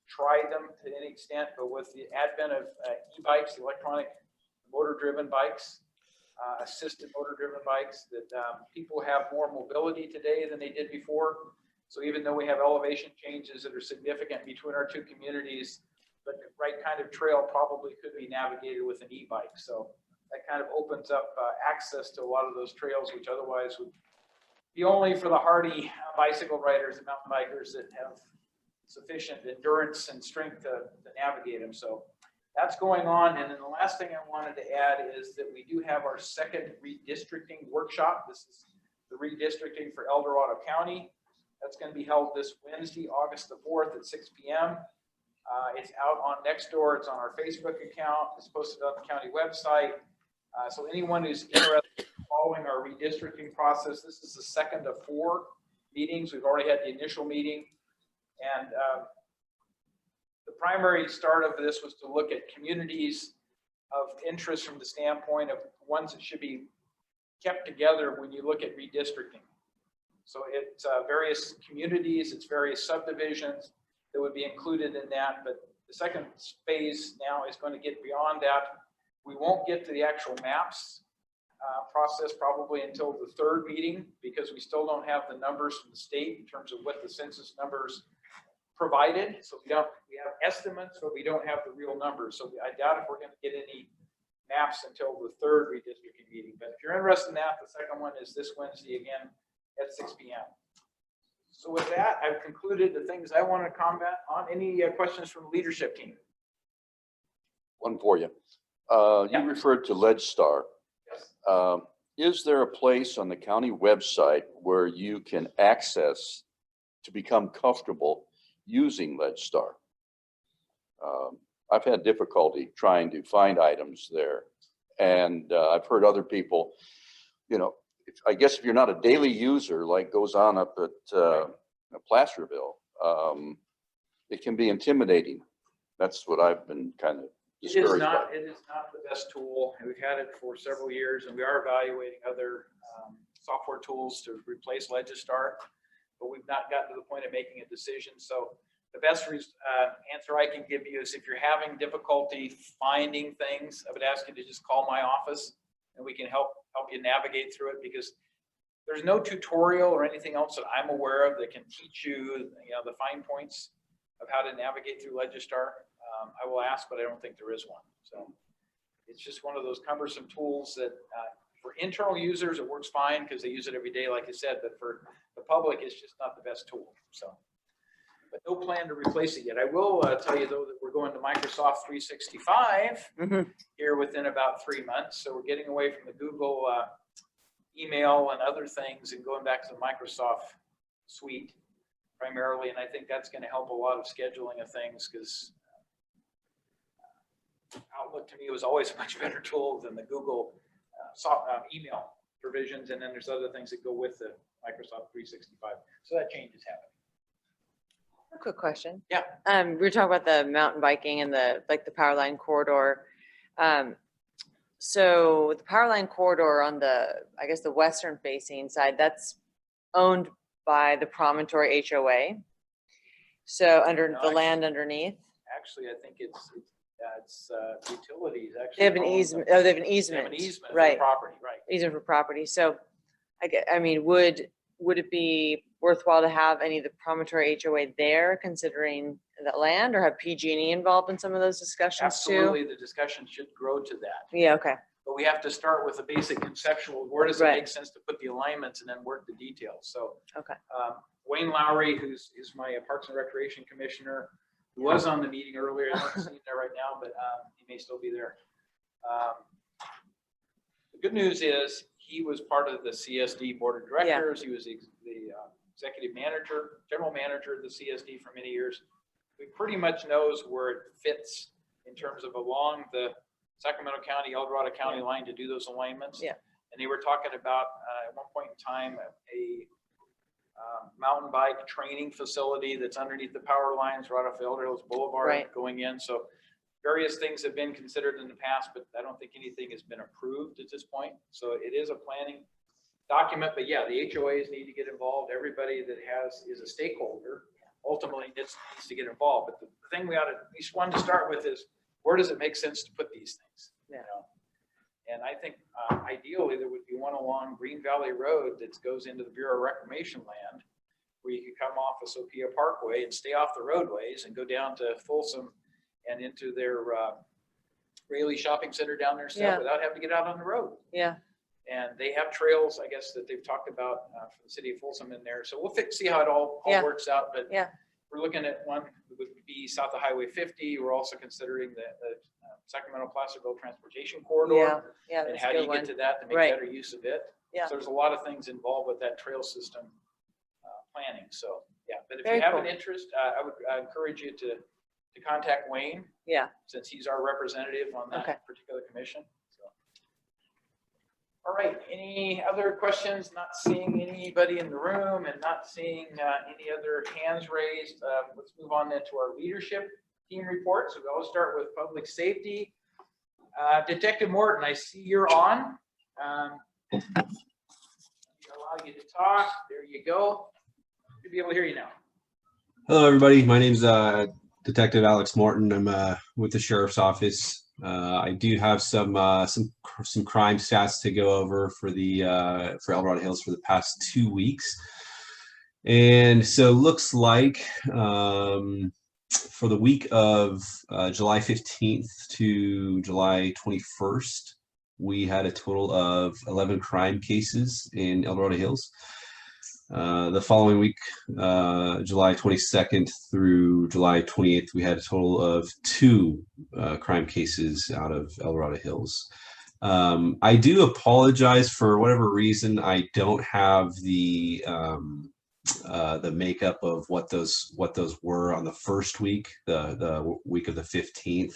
tried them to any extent, but with the advent of e-bikes, electronic motor-driven bikes, assisted motor-driven bikes, that people have more mobility today than they did before. So even though we have elevation changes that are significant between our two communities, but the right kind of trail probably could be navigated with an e-bike. So that kind of opens up access to a lot of those trails, which otherwise would be only for the hardy bicycle riders and mountain bikers that have sufficient endurance and strength to navigate them. So that's going on. And then the last thing I wanted to add is that we do have our second redistricting workshop. This is the redistricting for El Dorado County. That's going to be held this Wednesday, August the 4th at 6 p.m. It's out on Nextdoor. It's on our Facebook account. It's posted on the county website. So anyone who's interested in following our redistricting process, this is the second of 4 meetings. We've already had the initial meeting. And the primary start of this was to look at communities of interest from the standpoint of ones that should be kept together when you look at redistricting. So it's various communities, it's various subdivisions that would be included in that. But the second phase now is going to get beyond that. We won't get to the actual maps process probably until the 3rd meeting, because we still don't have the numbers from the state in terms of what the census numbers provided. So we have estimates, but we don't have the real numbers. So I doubt if we're going to get any maps until the 3rd redistricting meeting. But if you're interested in that, the second one is this Wednesday again at 6 p.m. So with that, I've concluded the things I want to comment on. Any questions from the leadership team? One for you. You referred to LedStar. Yes. Is there a place on the county website where you can access to become comfortable using LedStar? I've had difficulty trying to find items there, and I've heard other people, I guess if you're not a daily user like goes on up at Placerville, it can be intimidating. That's what I've been kind of discouraged by. It is not the best tool. We've had it for several years, and we are evaluating other software tools to replace Legistar, but we've not gotten to the point of making a decision. So the best answer I can give you is if you're having difficulty finding things, I would ask you to just call my office, and we can help you navigate through it, because there's no tutorial or anything else that I'm aware of that can teach you, the fine points of how to navigate through Legistar. I will ask, but I don't think there is one. So it's just one of those cumbersome tools that for internal users, it works fine because they use it every day, like I said, but for the public, it's just not the best tool. So, but no plan to replace it yet. I will tell you though that we're going to Microsoft 365 here within about 3 months. So we're getting away from the Google email and other things and going back to the Microsoft suite primarily. And I think that's going to help a lot of scheduling of things because Outlook to me was always a much better tool than the Google email provisions. And then there's other things that go with the Microsoft 365. So that change is happening. A quick question. Yeah. We were talking about the mountain biking and the power line corridor. So the power line corridor on the, I guess the western facing side, that's owned by the Promontory HOA. So under the land underneath. Actually, I think it's utilities actually. They have an easement. Oh, they have an easement. They have an easement right. for property, right? Easement for property. So, I mean, would it be worthwhile to have any of the Promontory HOA there, considering that land, or have PG&E involved in some of those discussions Absolutely, too? the discussion should grow to that. Yeah. Okay. But we have to start with a basic conceptual. Where does it Right. make sense to put the alignments and then work the details? So Okay. Wayne Lowry, who's my Parks and Recreation Commissioner, who was on the meeting earlier, I don't see him there right now, but he may still be there. The good news is he was part of the CSD Board of Directors. He was the executive manager, general manager of the CSD for many years. He pretty much knows where it fits in terms of along the Sacramento County, El Dorado County line to do those alignments. Yeah. And they were talking about at one point in time a mountain bike training facility that's underneath the power lines right off Elder Hills Boulevard going in. So various things have been considered in the past, but I don't think anything has been approved at this point. So it is a planning document, but yeah, the HOAs need to get involved. Everybody that is a stakeholder ultimately needs to get involved. But the thing we ought to at least one to start with is, where does it make sense to put these things? Yeah. You know? And I think ideally there would be one along Green Valley Road that goes into the Bureau of Reclamation land, where you could come off of Sophia Parkway and stay off the roadways and go down to Folsom and into their Rayleigh Shopping Center down there without having to get out on the road. Yeah. And they have trails, I guess, that they've talked about for the city of Folsom in there. So we'll see how it all works out. But we're looking at one that would be south of Highway 50. We're also considering the Sacramento Placerville Transportation Corridor. Yeah. And how do you get to that to make better use of it? Yeah. So there's a lot of things involved with that trail system planning. So yeah, but if Very you have cool. an interest, I would encourage you to contact Wayne. Yeah. Since he's our representative on that particular commission. So. All right, any other questions? Not seeing anybody in the room and not seeing any other hands raised. Let's move on then to our leadership team reports. So we'll start with public safety. Detective Morton, I see you're on. Allow you to talk. There you go. You'll be able to hear you now. Hello, everybody. My name's Detective Alex Morton. I'm with the Sheriff's Office. I do have some crime stats to go over for for El Dorado Hills for the past 2 weeks, and so looks like for the week of July 15th to July 21st, we had a total of 11 crime cases in El Dorado Hills. The following week, July 22nd through July 28th, we had a total of 2 crime cases out of El Dorado Hills. I do apologize for whatever reason. I don't have the makeup of what those were on the first week, the week of the 15th,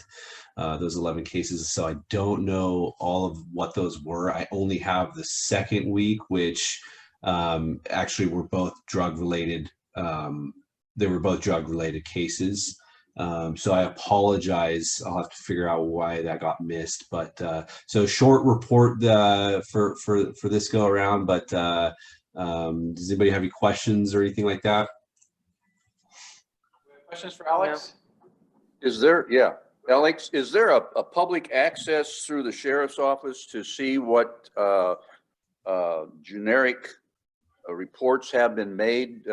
those 11 cases. So I don't know all of what those were. I only have the second week, which actually were both drug related. They were both drug related cases. So I apologize. I'll have to figure out why that got missed. But so short report for this go around. But does anybody have any questions or anything like that? Questions for Alex? Is there, Alex, is there a public access through the Sheriff's Office to see what generic reports have been made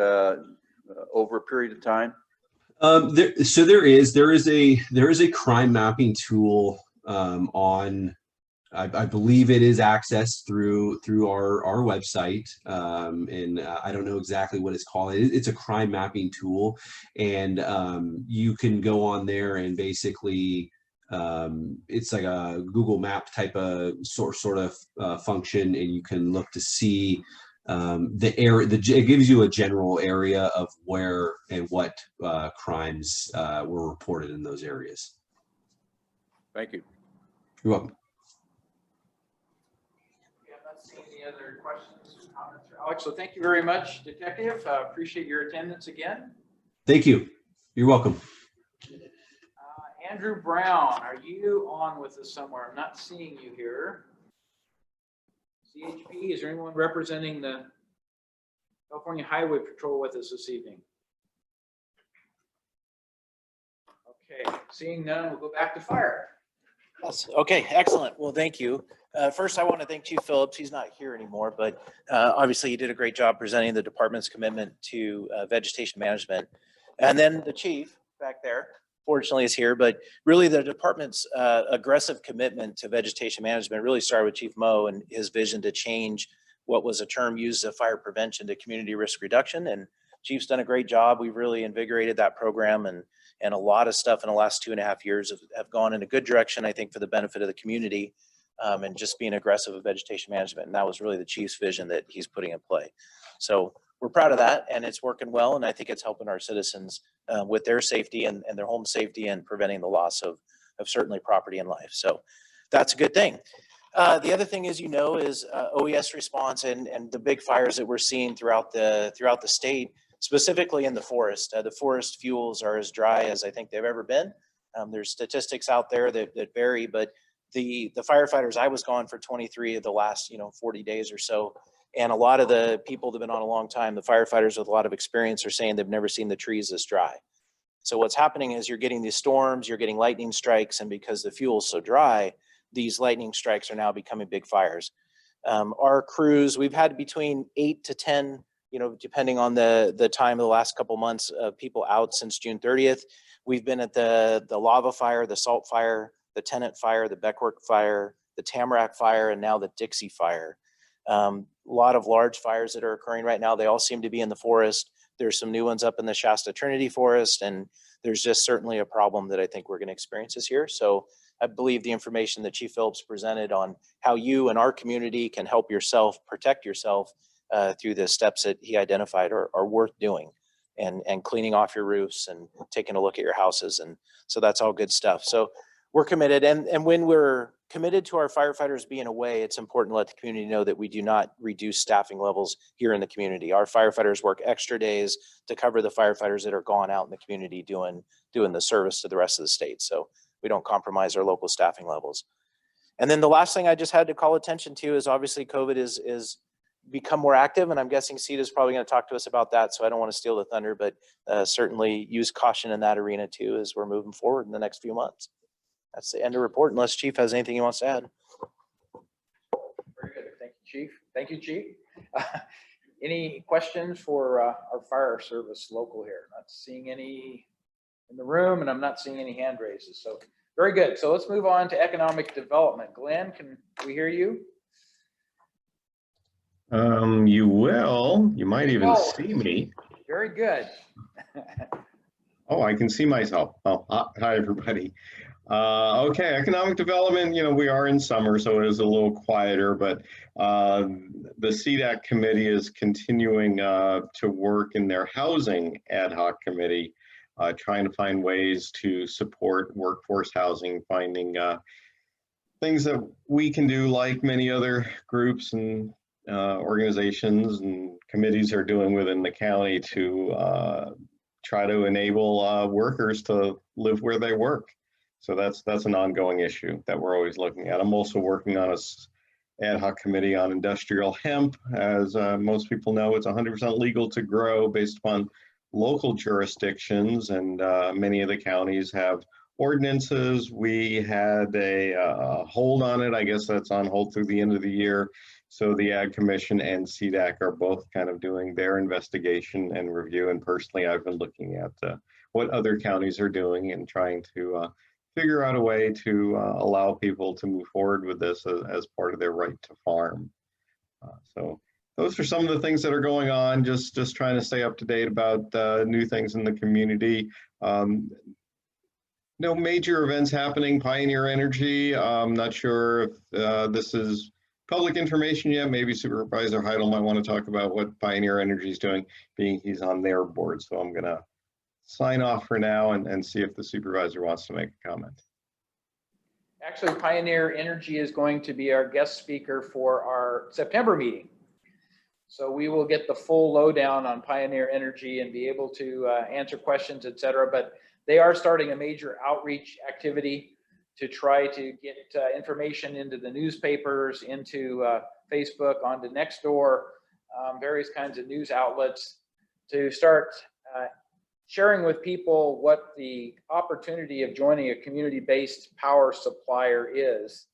over a period of time? There is a crime mapping tool on. I believe it is accessed through our website, and I don't know exactly what it's called. It's a crime mapping tool, and you can go on there and basically it's like a Google Map type of sort of function, and you can look to see the area. It gives you a general area of where and what crimes were reported in those areas. Thank you. You're welcome. I'm not seeing any other questions or comments for Alex, so thank you very much, Detective. Appreciate your attendance again. Thank you. You're welcome. Andrew Brown, are you on with us somewhere? I'm not seeing you here. CHP, is there anyone representing the California Highway Patrol with us this evening? Okay, seeing none, we'll go back to fire. Yes. Okay, excellent. Well, thank you. First, I want to thank Chief Phillips. He's not here anymore, but obviously he did a great job presenting the department's commitment to vegetation management. And then the chief back there, fortunately, is here, but really the department's aggressive commitment to vegetation management really started with Chief Moe and his vision to change what was a term used as fire prevention to community risk reduction. And Chief's done a great job. We've really invigorated that program, and a lot of stuff in the last 2.5 years have gone in a good direction, I think, for the benefit of the community, and just being aggressive with vegetation management. And that was really the chief's vision that he's putting in play. So we're proud of that, and it's working well. And I think it's helping our citizens with their safety and their home safety, and preventing the loss of certainly property and life. So that's a good thing. The other thing is, is OES response and the big fires that we're seeing throughout the state, specifically in the forest. The forest fuels are as dry as I think they've ever been. There's statistics out there that vary, but the firefighters, I was gone for 23 of the last 40 days or so, and a lot of the people that have been on a long time, the firefighters with a lot of experience, are saying they've never seen the trees this dry. So what's happening is you're getting these storms, you're getting lightning strikes, and because the fuel's so dry, these lightning strikes are now becoming big fires. Our crews, we've had between 8 to 10, depending on the time of the last couple months, of people out since June 30th. We've been at the lava fire, the salt fire, the Tenant fire, the Beckwork fire, the Tamarack fire, and now the Dixie fire. A lot of large fires that are occurring right now. They all seem to be in the forest. There's some new ones up in the Shasta Trinity Forest, and there's just certainly a problem that I think we're going to experience this year. So I believe the information that Chief Phillips presented on how you and our community can help yourself, protect yourself through the steps that he identified are worth doing, and cleaning off your roofs and taking a look at your houses. And so that's all good stuff. So we're committed. And when we're committed to our firefighters being away, it's important to let the community know that we do not reduce staffing levels here in the community. Our firefighters work extra days to cover the firefighters that are gone out in the community doing the service to the rest of the state. So we don't compromise our local staffing levels. And then the last thing I just had to call attention to is obviously COVID is become more active, and I'm guessing CETA is probably going to talk to us about that, so I don't want to steal the thunder, but certainly use caution in that arena too as we're moving forward in the next few months. That's the end of report, unless Chief has anything he wants to add. Very good. Thank you, Chief. Thank you, Chief. Any questions for our fire service local here? Not seeing any in the room, and I'm not seeing any hand raises. So very good. So let's move on to economic development. Glenn, can we hear you? You will. You might even see me. Very good. Oh, I can see myself. Oh, hi, everybody. Okay, economic development, we are in summer, so it is a little quieter, but the CDAC committee is continuing to work in their housing ad hoc committee, trying to find ways to support workforce housing, finding things that we can do, like many other groups and organizations and committees are doing within the county, to try to enable workers to live where they work. So that's an ongoing issue that we're always looking at. I'm also working on a ad hoc committee on industrial hemp. As most people know, it's 100% legal to grow based upon local jurisdictions, and many of the counties have ordinances. We had a hold on it. I guess that's on hold through the end of the year. So the Ag Commission and CDAC are both kind of doing their investigation and review. And personally, I've been looking at what other counties are doing and trying to figure out a way to allow people to move forward with this as part of their right to farm. So those are some of the things that are going on, just trying to stay up to date about new things in the community. No major events happening. Pioneer Energy, I'm not sure if this is public information yet. Maybe Supervisor Heidel might want to talk about what Pioneer Energy is doing, being he's on their board. So I'm going to sign off for now and see if the supervisor wants to make a comment. Actually, Pioneer Energy is going to be our guest speaker for our September meeting. So we will get the full lowdown on Pioneer Energy and be able to answer questions, et cetera. But they are starting a major outreach activity to try to get information into the newspapers, into Facebook, onto Nextdoor, various kinds of news outlets, to start sharing with people what the opportunity of joining a community-based power supplier is.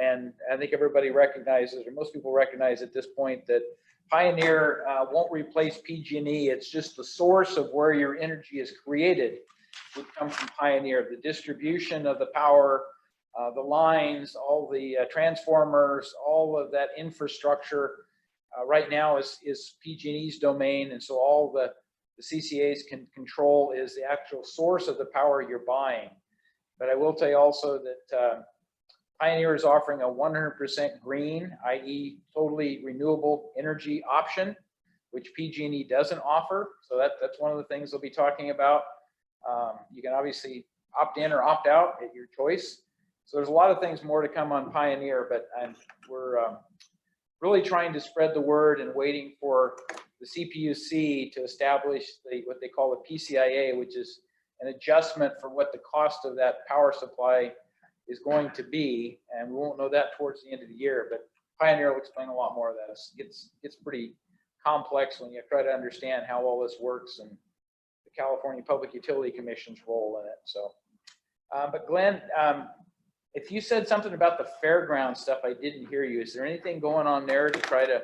And I think everybody recognizes, or most people recognize at this point, that Pioneer won't replace PG&E. It's just the source of where your energy is created would come from Pioneer. The distribution of the power, the lines, all the transformers, all of that infrastructure right now is PG&E's domain. And so all the CCAs can control is the actual source of the power you're buying. But I will tell you also that Pioneer is offering a 100% green, i.e. totally renewable energy option, which PG&E doesn't offer. So that's one of the things they'll be talking about. You can obviously opt in or opt out at your choice. So there's a lot of things more to come on Pioneer, but we're really trying to spread the word and waiting for the CPUC to establish what they call the PCIA, which is an adjustment for what the cost of that power supply is going to be. And we won't know that towards the end of the year, but Pioneer will explain a lot more of that. It's pretty complex when you try to understand how all this works and the California Public Utility Commission's role in it. So, but Glenn, if you said something about the fairground stuff, I didn't hear you. Is there anything going on there to try to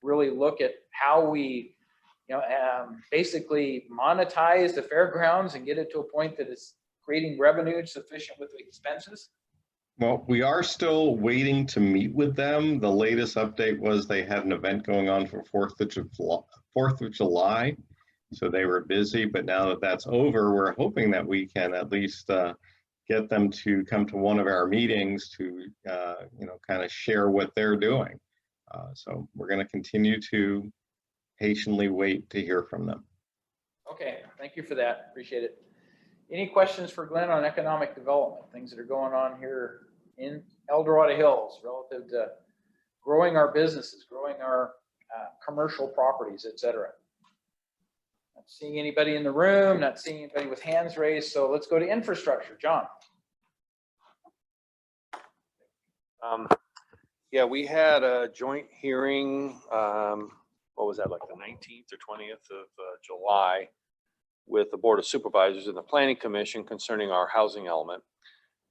really look at how we, basically monetize the fairgrounds and get it to a point that it's creating revenue sufficient with the expenses? Well, we are still waiting to meet with them. The latest update was they had an event going on for 4th of July. So they were busy, but now that that's over, we're hoping that we can at least get them to come to one of our meetings to, kind of share what they're doing. So we're going to continue to patiently wait to hear from them. Okay, thank you for that. Appreciate it. Any questions for Glenn on economic development, things that are going on here in El Dorado Hills relative to growing our businesses, growing our commercial properties, et cetera? Not seeing anybody in the room, not seeing anybody with hands raised. So let's go to infrastructure. John. Yeah, we had a joint hearing, what was that, like the 19th or 20th of July, with the Board of Supervisors and the Planning Commission concerning our housing element.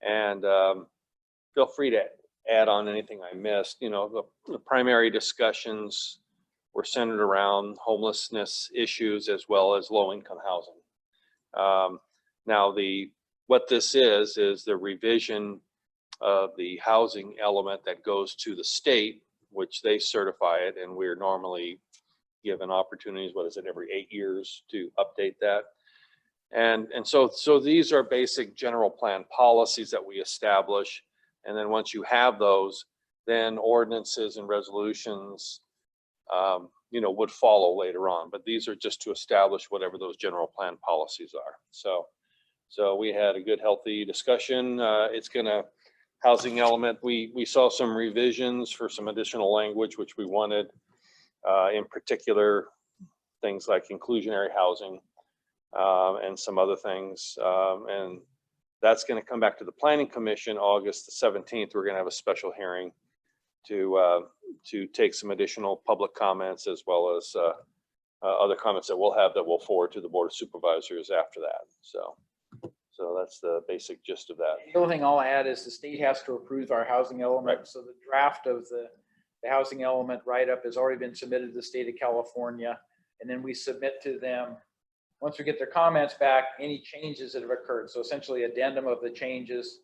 And feel free to add on anything I missed. The primary discussions were centered around homelessness issues as well as low-income housing. Now, what this is the revision of the housing element that goes to the state, which they certify it, and we're normally given opportunities, every 8 years to update that. And so these are basic general plan policies that we establish. And then once you have those, then ordinances and resolutions, would follow later on. But these are just to establish whatever those general plan policies are. So we had a good, healthy discussion. Housing element, we saw some revisions for some additional language, which we wanted, in particular, things like inclusionary housing and some other things. And that's going to come back to the Planning Commission August the 17th. We're going to have a special hearing to take some additional public comments as well as other comments that we'll have that we'll forward to the Board of Supervisors after that. So that's the basic gist of that. The only thing I'll add is the state has to approve our housing element. So the draft of the The housing element write-up has already been submitted to the state of California. And then we submit to them, once we get their comments back, any changes that have occurred. So essentially addendum of the changes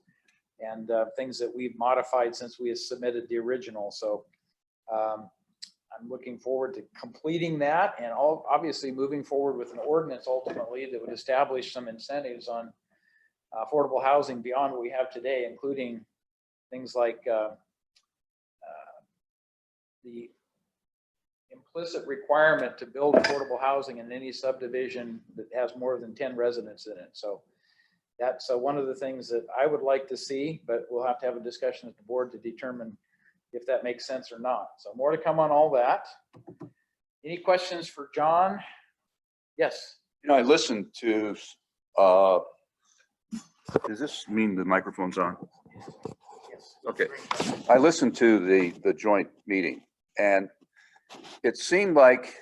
and things that we've modified since we have submitted the original. So I'm looking forward to completing that and obviously moving forward with an ordinance ultimately that would establish some incentives on affordable housing beyond what we have today, including things like the implicit requirement to build affordable housing in any subdivision that has more than 10 residents in it. So that's one of the things that I would like to see, but we'll have to have a discussion at the board to determine if that makes sense or not. So more to come on all that. Any questions for John? Yes. You know, I listened to, does this mean the microphone's on? Yes. Okay. I listened to the joint meeting, and it seemed like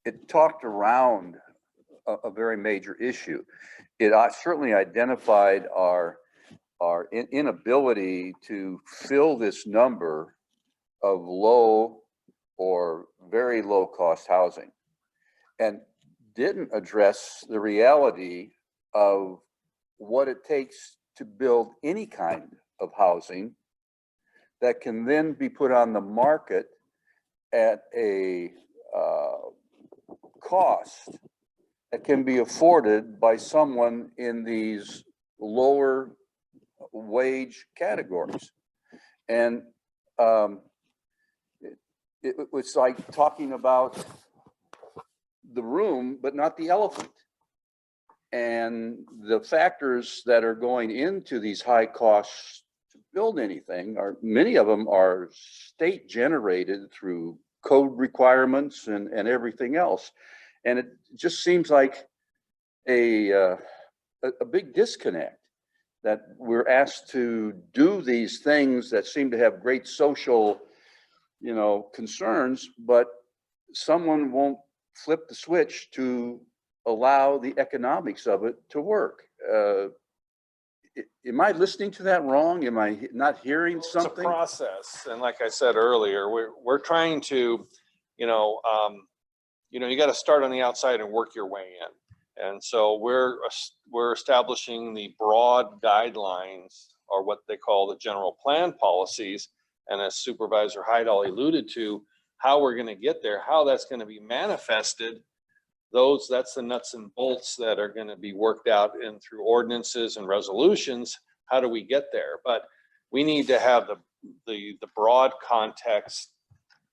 it talked around a very major issue. It certainly identified our inability to fill this number of low or very low cost housing, and didn't address the reality of what it takes to build any kind of housing that can then be put on the market at a cost that can be afforded by someone in these lower wage categories. And it was like talking about the room, but not the elephant. And the factors that are going into these high costs to build anything are, many of them are state generated through code requirements and everything else. And it just seems like a big disconnect that we're asked to do these things that seem to have great social, you know, concerns, but someone won't flip the switch to allow the economics of it to work. Am I listening to that wrong? Am I not hearing something? It's a process, and like I said earlier, we're trying to, you know, you got to start on the outside and work your way in. And so we're establishing the broad guidelines, or what they call the general plan policies. And as Supervisor Heidel alluded to, how we're going to get there, how that's going to be manifested, that's the nuts and bolts that are going to be worked out in through ordinances and resolutions. How do we get there? But we need to have the broad context,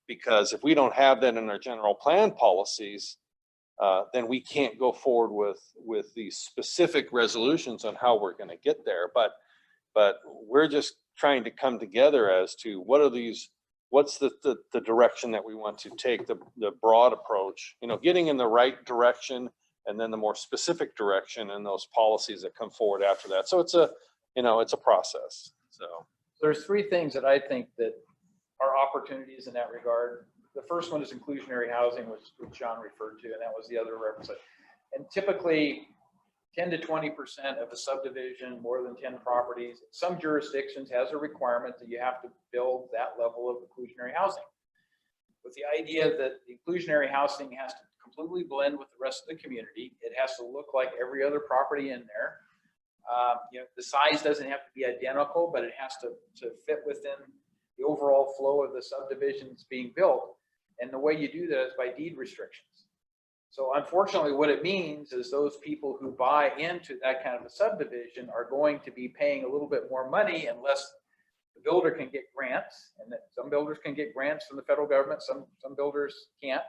because if we don't have that in our general plan policies, then we can't go forward with these specific resolutions on how we're going to get there. But we're just trying to come together as to what's the direction that we want to take, the broad approach, getting in the right direction, and then the more specific direction and those policies that come forward after that. So it's a process. So there's three things that I think that are opportunities in that regard. The first one is inclusionary housing, which John referred to, and that was the other reference. And typically 10 to 20% of a subdivision, more than 10 properties, some jurisdictions has a requirement that you have to build that level of inclusionary housing, with the idea that the inclusionary housing has to completely blend with the rest of the community. It has to look like every other property in there. The size doesn't have to be identical, but it has to fit within the overall flow of the subdivisions being built. And the way you do that is by deed restrictions. So unfortunately, what it means is those people who buy into that kind of a subdivision are going to be paying a little bit more money unless the builder can get grants. And that some builders can get grants from the federal government, some builders can't.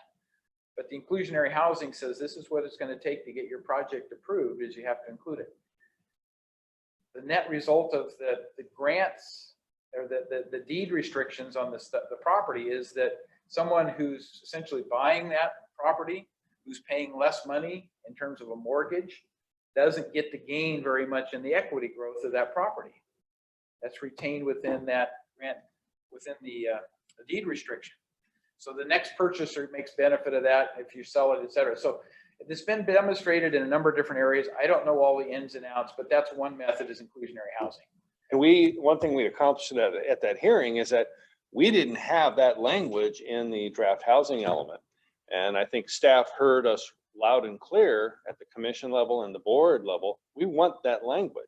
But the inclusionary housing says this is what it's going to take to get your project approved, is you have to include it. The net result of the grants or the deed restrictions on the property is that someone who's essentially buying that property, who's paying less money in terms of a mortgage, doesn't get to gain very much in the equity growth of that property. That's retained within that grant, within the deed restriction. So the next purchaser makes benefit of that if you sell it, et cetera. So it's been demonstrated in a number of different areas. I don't know all the ins and outs, but that's one method, is inclusionary housing. And one thing we accomplished at that hearing is that We didn't have that language in the draft housing element. And I think staff heard us loud and clear at the commission level and the board level. We want that language.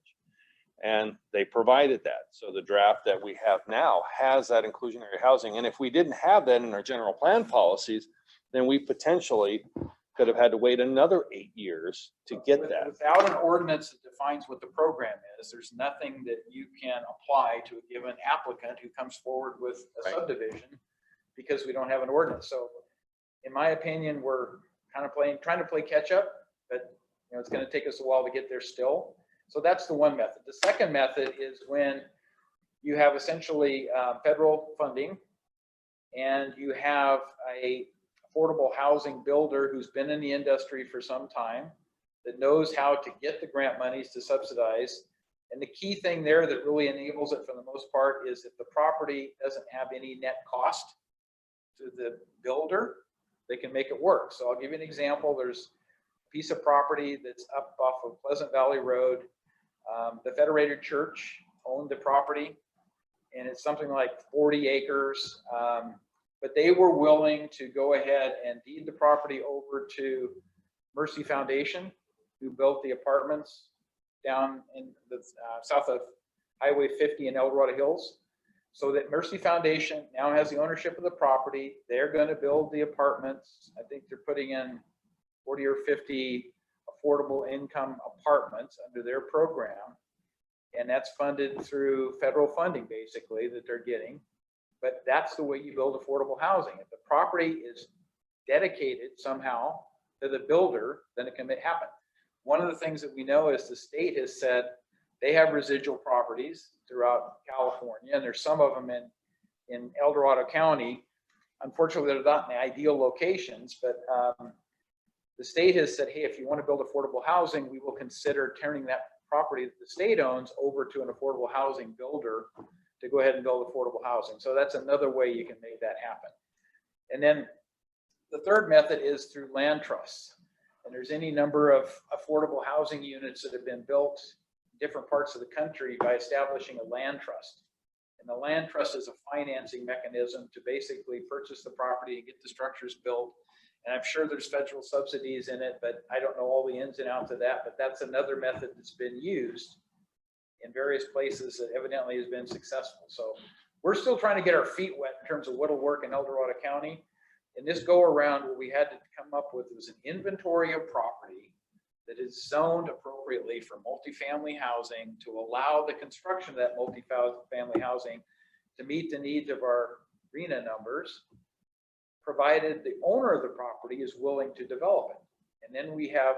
And they provided that. So the draft that we have now has that inclusionary housing. And if we didn't have that in our general plan policies, then we potentially could have had to wait another 8 years to get that. Without an ordinance that defines what the program is, there's nothing that you can apply to a given applicant who comes forward with a subdivision because we don't have an ordinance. So in my opinion, we're kind of trying to play catch up, but it's going to take us a while to get there still. So that's the one method. The second method is when you have essentially federal funding and you have a affordable housing builder who's been in the industry for some time, that knows how to get the grant monies to subsidize. And the key thing there that really enables it for the most part is if the property doesn't have any net cost to the builder, they can make it work. So I'll give you an example. There's a piece of property that's up off of Pleasant Valley Road. The Federated Church owned the property, and it's something like 40 acres. But they were willing to go ahead and deed the property over to Mercy Foundation, who built the apartments down in the south of Highway 50 in El Dorado Hills. So that Mercy Foundation now has the ownership of the property. They're going to build the apartments. I think they're putting in 40 or 50 affordable income apartments under their program. And that's funded through federal funding, basically, that they're getting. But that's the way you build affordable housing. If the property is dedicated somehow to the builder, then it can happen. One of the things that we know is the state has said they have residual properties throughout California, and there's some of them in El Dorado County. Unfortunately, they're not in the ideal locations, but the state has said, hey, if you want to build affordable housing, we will consider turning that property that the state owns over to an affordable housing builder to go ahead and build affordable housing. So that's another way you can make that happen. And then the third method is through land trusts. And there's any number of affordable housing units that have been built in different parts of the country by establishing a land trust. And the land trust is a financing mechanism to basically purchase the property and get the structures built. And I'm sure there's federal subsidies in it, but I don't know all the ins and outs of that. But that's another method that's been used in various places that evidently has been successful. So we're still trying to get our feet wet in terms of what'll work in El Dorado County. In this go around, what we had to come up with was an inventory of property that is zoned appropriately for multifamily housing to allow the construction of that multifamily housing to meet the needs of our RENA numbers, provided the owner of the property is willing to develop it. And then we have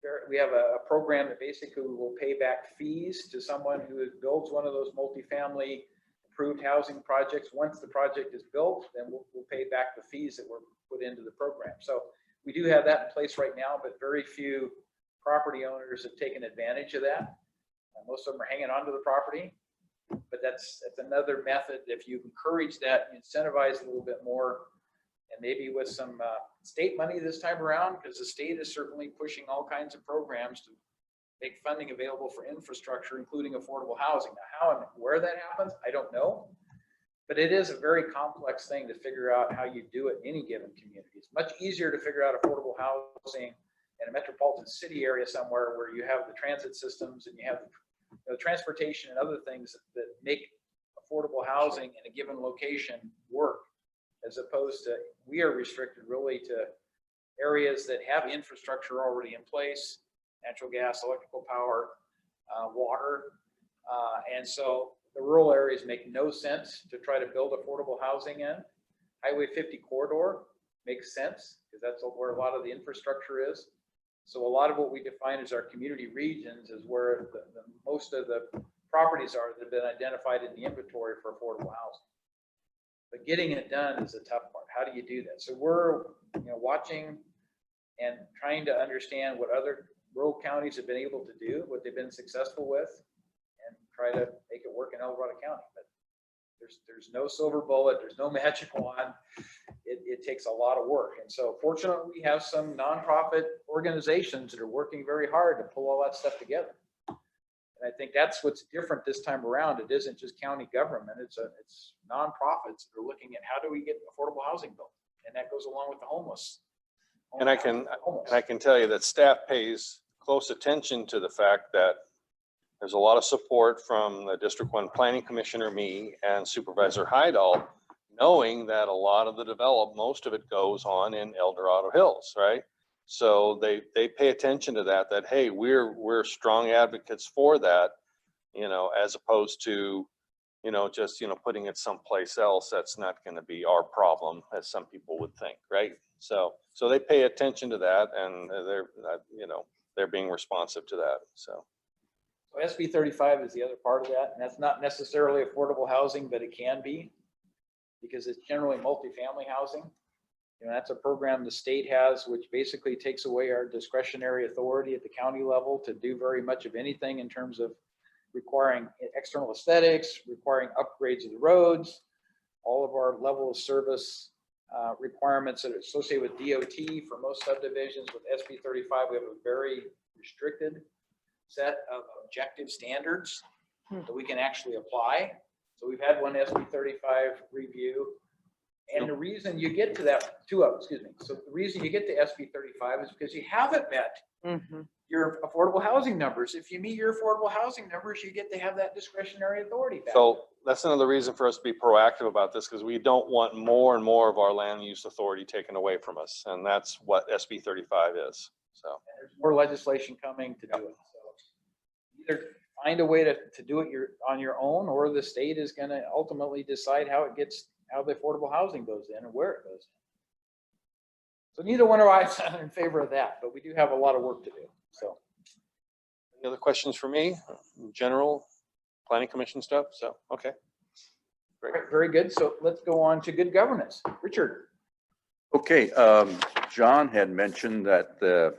a program that basically will pay back fees to someone who builds one of those multifamily approved housing projects. Once the project is built, then we'll pay back the fees that were put into the program. So we do have that in place right now, but very few property owners have taken advantage of that. Most of them are hanging on to the property, but that's another method. If you encourage that, incentivize a little bit more, and maybe with some state money this time around, because the state is certainly pushing all kinds of programs to make funding available for infrastructure, including affordable housing. Now, how and where that happens, I don't know, but it is a very complex thing to figure out how you do it in any given community. It's much easier to figure out affordable housing in a metropolitan city area somewhere where you have the transit systems and you have the transportation and other things that make affordable housing in a given location work, as opposed to we are restricted really to areas that have infrastructure already in place, natural gas, electrical power, water. And so the rural areas make no sense to try to build affordable housing in. Highway 50 corridor makes sense because that's where a lot of the infrastructure is. So a lot of what we define as our community regions is where the most of the properties are that have been identified in the inventory for affordable housing. But getting it done is the tough part. How do you do that? So we're watching and trying to understand what other rural counties have been able to do, what they've been successful with, and try to make it work in El Dorado County. But there's no silver bullet, there's no magic wand. It takes a lot of work. And so fortunately, we have some nonprofit organizations that are working very hard to pull all that stuff together. And I think that's what's different this time around. It isn't just county government. It's nonprofits that are looking at how do we get affordable housing built? And that goes along with the homeless. And I can tell you that staff pays close attention to the fact that there's a lot of support from the District 1 Planning Commissioner, me, and Supervisor Heidel, knowing that a lot of the most of it goes on in El Dorado Hills, right? So they pay attention to that, hey, we're strong advocates for that, you know, as opposed to, you know, just, you know, putting it someplace else. That's not going to be our problem, as some people would think, right? So they pay attention to that, and they're being responsive to that. So SB 35 is the other part of that, and that's not necessarily affordable housing, but it can be, because it's generally multifamily housing. You know, that's a program the state has, which basically takes away our discretionary authority at the county level to do very much of anything in terms of requiring external aesthetics, requiring upgrades of the roads, all of our level of service requirements that are associated with DOT for most subdivisions. With SB 35, we have a very restricted set of objective standards that we can actually apply. So we've had one SB 35 review. And the reason you get to that, So the reason you get to SB 35 is because you haven't met your affordable housing numbers. If you meet your affordable housing numbers, you get to have that discretionary authority back. So that's another reason for us to be proactive about this, because we don't want more and more of our land use authority taken away from us. And that's what SB 35 is. So there's more legislation coming to do it. So either find a way to do it on your own, or the state is going to ultimately decide how the affordable housing goes in and where it goes in. So neither one of us are in favor of that, but we do have a lot of work to do. So any other questions for me? General planning commission stuff? So, okay. Great. All right, very good. So let's go on to good governance. Richard. Okay, John had mentioned that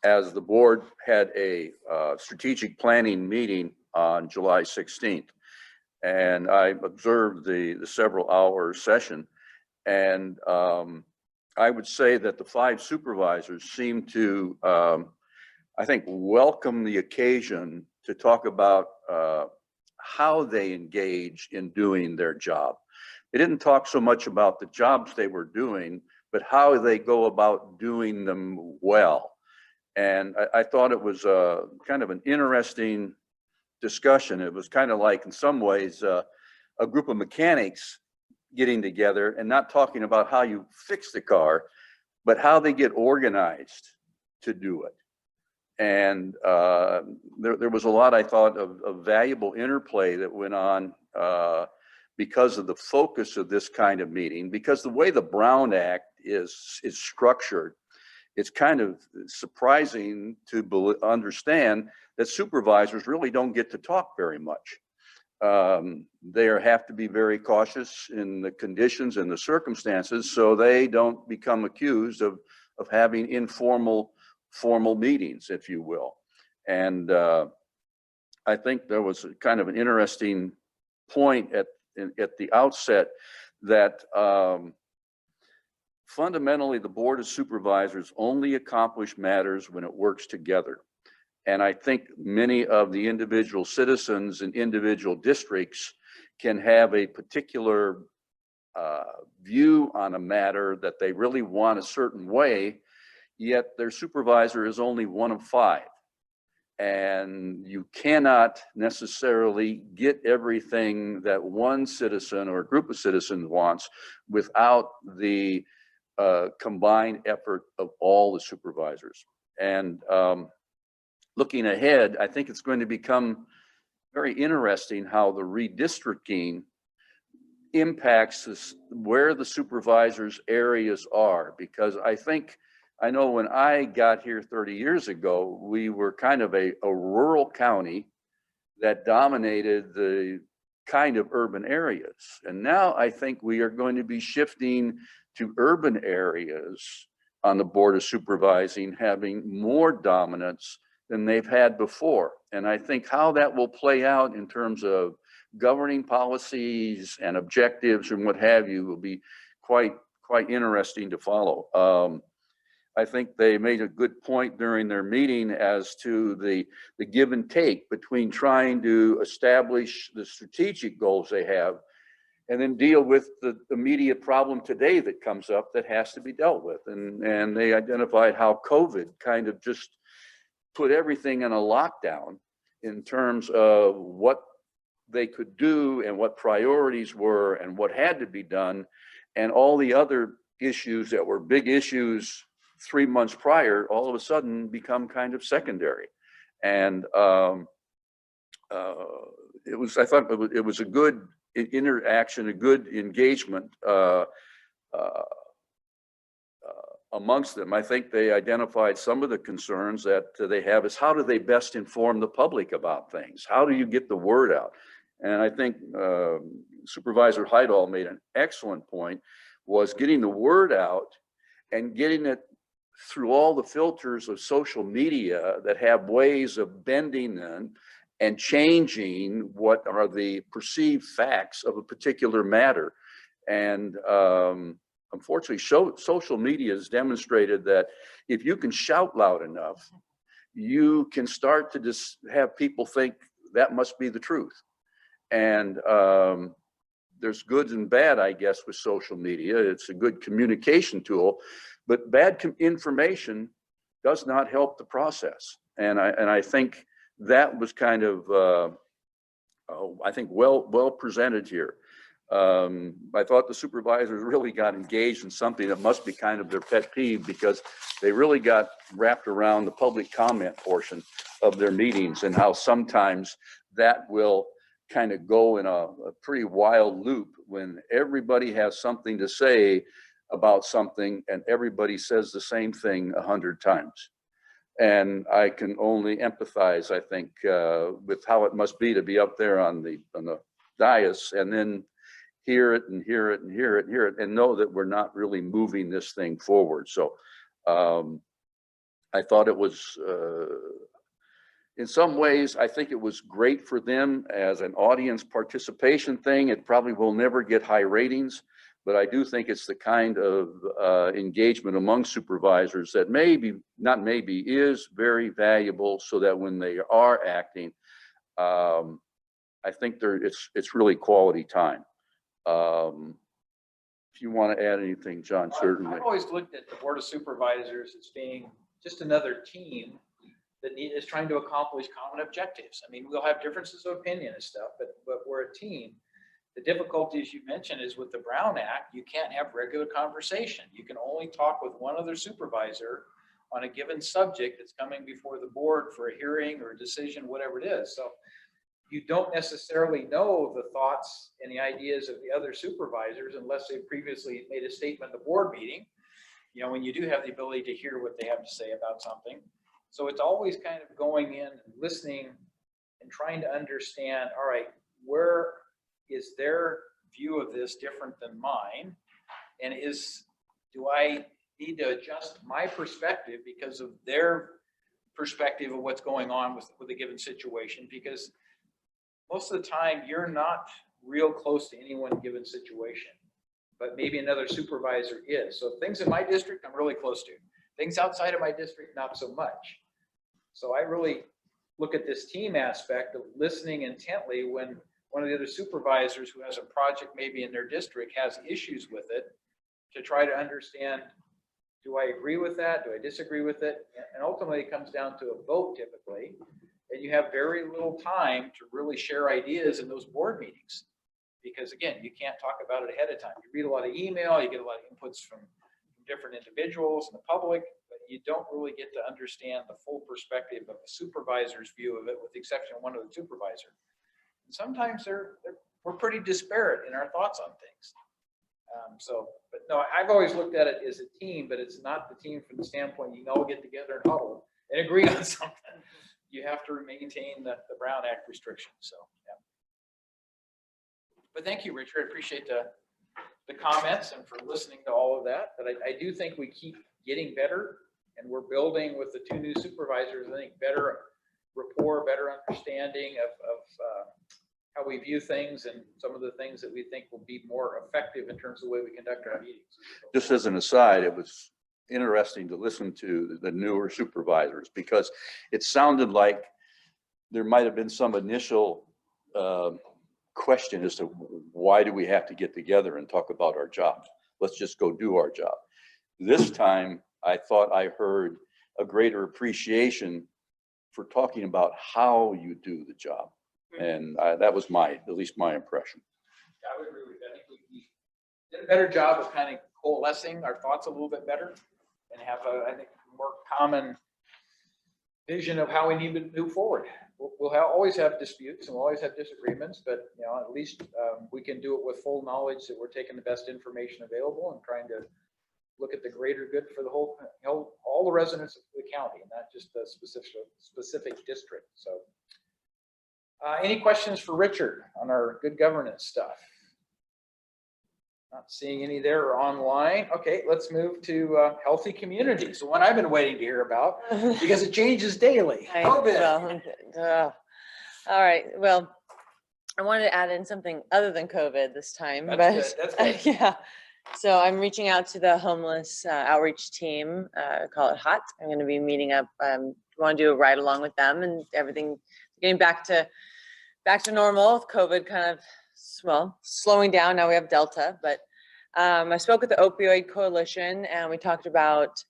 as the board had a strategic planning meeting on July 16th, and I observed the several hour session, and I would say that the 5 supervisors seemed to, I think, welcome the occasion to talk about how they engage in doing their job. They didn't talk so much about the jobs they were doing, but how they go about doing them well. And I thought it was kind of an interesting discussion. It was kind of like, in some ways, a group of mechanics getting together and not talking about how you fix the car, but how they get organized to do it. And there was a lot, I thought, of valuable interplay that went on because of the focus of this kind of meeting, because the way the Brown Act is structured, it's kind of surprising to understand that supervisors really don't get to talk very much. They have to be very cautious in the conditions and the circumstances, so they don't become accused of having formal meetings, if you will. And I think there was kind of an interesting point at the outset that fundamentally the Board of Supervisors only accomplish matters when it works together. And I think many of the individual citizens in individual districts can have a particular view on a matter that they really want a certain way, yet their supervisor is only one of 5. And you cannot necessarily get everything that one citizen or a group of citizens wants without the combined effort of all the supervisors. And looking ahead, I think it's going to become very interesting how the redistricting impacts where the supervisors' areas are, because I know when I got here 30 years ago, we were kind of a rural county that dominated the kind of urban areas. And now I think we are going to be shifting to urban areas on the Board of Supervising, having more dominance than they've had before. And I think how that will play out in terms of governing policies and objectives and what have you will be quite interesting to follow. I think they made a good point during their meeting as to the give and take between trying to establish the strategic goals they have and then deal with the immediate problem today that comes up that has to be dealt with. And they identified how COVID kind of just put everything in a lockdown in terms of what they could do and what priorities were and what had to be done, and all the other issues that were big issues 3 months prior all of a sudden become kind of secondary. And I thought it was a good interaction, a good engagement amongst them. I think they identified some of the concerns that they have is how do they best inform the public about things? How do you get the word out? And I think Supervisor Heidel made an excellent point, was getting the word out and getting it through all the filters of social media that have ways of bending them and changing what are the perceived facts of a particular matter. And unfortunately, social media has demonstrated that if you can shout loud enough, you can start to just have people think that must be the truth. And there's good and bad, I guess, with social media. It's a good communication tool, but bad information does not help the process. And I think that was kind of, I think, well presented here. I thought the supervisors really got engaged in something that must be kind of their pet peeve, because they really got wrapped around the public comment portion of their meetings and how sometimes that will kind of go in a pretty wild loop when everybody has something to say about something and everybody says the same thing 100 times. And I can only empathize, I think, with how it must be to be up there on the dais and then hear it and hear it and hear it and hear it and know that we're not really moving this thing forward. So I thought it was, in some ways, I think it was great for them as an audience participation thing. It probably will never get high ratings, but I do think it's the kind of engagement among supervisors that is very valuable, so that when they are acting, I think it's really quality time. If you want to add anything, John, certainly. I've always looked at the Board of Supervisors as being just another team that is trying to accomplish common objectives. I mean, we'll have differences of opinion and stuff, but we're a team. The difficulties you mentioned is with the Brown Act, you can't have regular conversation. You can only talk with one other supervisor on a given subject that's coming before the board for a hearing or a decision, whatever it is. So you don't necessarily know the thoughts and the ideas of the other supervisors unless they previously made a statement at the board meeting, you know, when you do have the ability to hear what they have to say about something. So it's always kind of going in and listening and trying to understand, all right, where is their view of this different than mine? And do I need to adjust my perspective because of their perspective of what's going on with a given situation? Because most of the time you're not real close to any one given situation, but maybe another supervisor is. So things in my district, I'm really close to. Things outside of my district, not so much. So I really look at this team aspect of listening intently when one of the other supervisors who has a project maybe in their district has issues with it, to try to understand, do I agree with that? Do I disagree with it? And ultimately it comes down to a vote typically, and you have very little time to really share ideas in those board meetings. Because again, you can't talk about it ahead of time. You read a lot of email, you get a lot of inputs from different individuals and the public, but you don't really get to understand the full perspective of the supervisor's view of it, with the exception of one other supervisor. And sometimes we're pretty disparate in our thoughts on things. But no, I've always looked at it as a team, but it's not the team from the standpoint you can all get together and huddle and agree on something. You have to maintain the Brown Act restrictions. So, yeah. But thank you, Richard. I appreciate the comments and for listening to all of that. But I do think we keep getting better, and we're building with the two new supervisors, I think, better rapport, better understanding of how we view things and some of the things that we think will be more effective in terms of the way we conduct our meetings. Just as an aside, it was interesting to listen to the newer supervisors, because it sounded like there might have been some initial question as to why do we have to get together and talk about our job? Let's just go do our job. This time, I thought I heard a greater appreciation for talking about how you do the job. And that was at least my impression. I would agree with that. I think we did a better job of kind of coalescing our thoughts a little bit better and have I think, more common vision of how we need to move forward. We'll always have disputes and we'll always have disagreements, but at least we can do it with full knowledge that we're taking the best information available and trying to look at the greater good for the whole, all the residents of the county, and not just the specific district. So, any questions for Richard on our good governance stuff? Not seeing any there or online. Okay, let's move to healthy communities, the one I've been waiting to hear about because it changes daily. COVID. All right. Well, I wanted to add in something other than COVID this time. That's good. That's good. Yeah. So I'm reaching out to the homeless outreach team, call it HOT. I'm going to be meeting up. Want to do a ride along with them and everything, getting back to normal with COVID kind of, well, slowing down. Now we have Delta, but I spoke with the Opioid Coalition and we talked about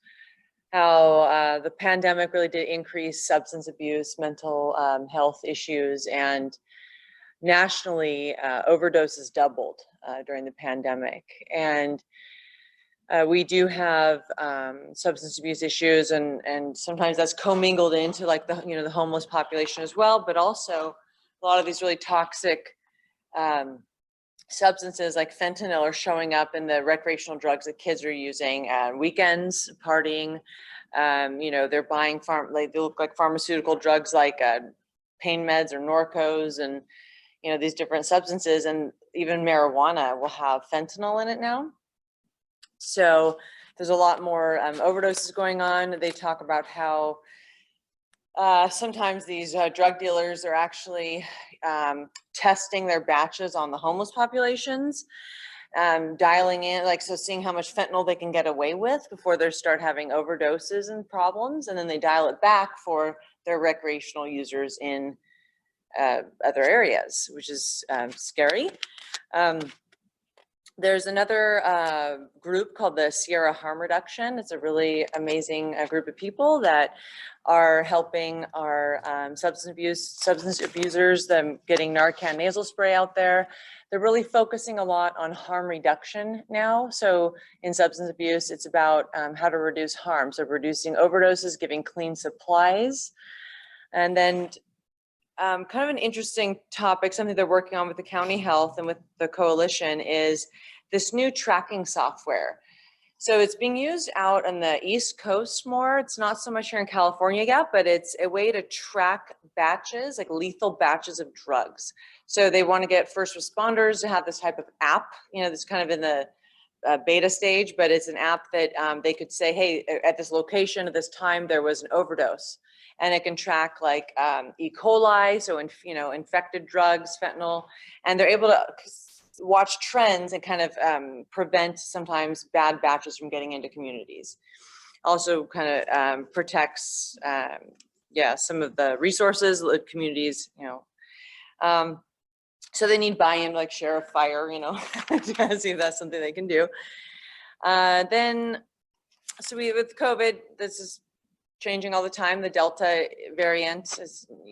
how the pandemic really did increase substance abuse, mental health issues, and nationally overdoses doubled during the pandemic. And we do have substance abuse issues, and sometimes that's commingled into like the homeless population as well, but also a lot of these really toxic substances like fentanyl are showing up in the recreational drugs that kids are using at weekends, partying. They're buying they look like pharmaceutical drugs like pain meds or Norcos and these different substances, and even marijuana will have fentanyl in it now. So there's a lot more overdoses going on. They talk about how sometimes these drug dealers are actually testing their batches on the homeless populations, dialing in, so seeing how much fentanyl they can get away with before they start having overdoses and problems. And then they dial it back for their recreational users in other areas, which is scary. There's another group called the Sierra Harm Reduction. It's a really amazing group of people that are helping our substance abusers, them getting Narcan nasal spray out there. They're really focusing a lot on harm reduction now. So in substance abuse, it's about how to reduce harm. So reducing overdoses, giving clean supplies. And then kind of an interesting topic, something they're working on with the county health and with the coalition, is this new tracking software. So it's being used out on the East Coast more. It's not so much here in California yet, but it's a way to track batches, like lethal batches of drugs. So they want to get first responders to have this type of app, that's kind of in the beta stage, but it's an app that they could say, hey, at this location at this time, there was an overdose. And it can track like E. coli, so infected drugs, fentanyl, and they're able to watch trends and kind of prevent sometimes bad batches from getting into communities. Also kind of protects, some of the resources that communities, so they need buy-in, like share a fire, to see if that's something they can do. So with COVID, this is changing all the time. The Delta variant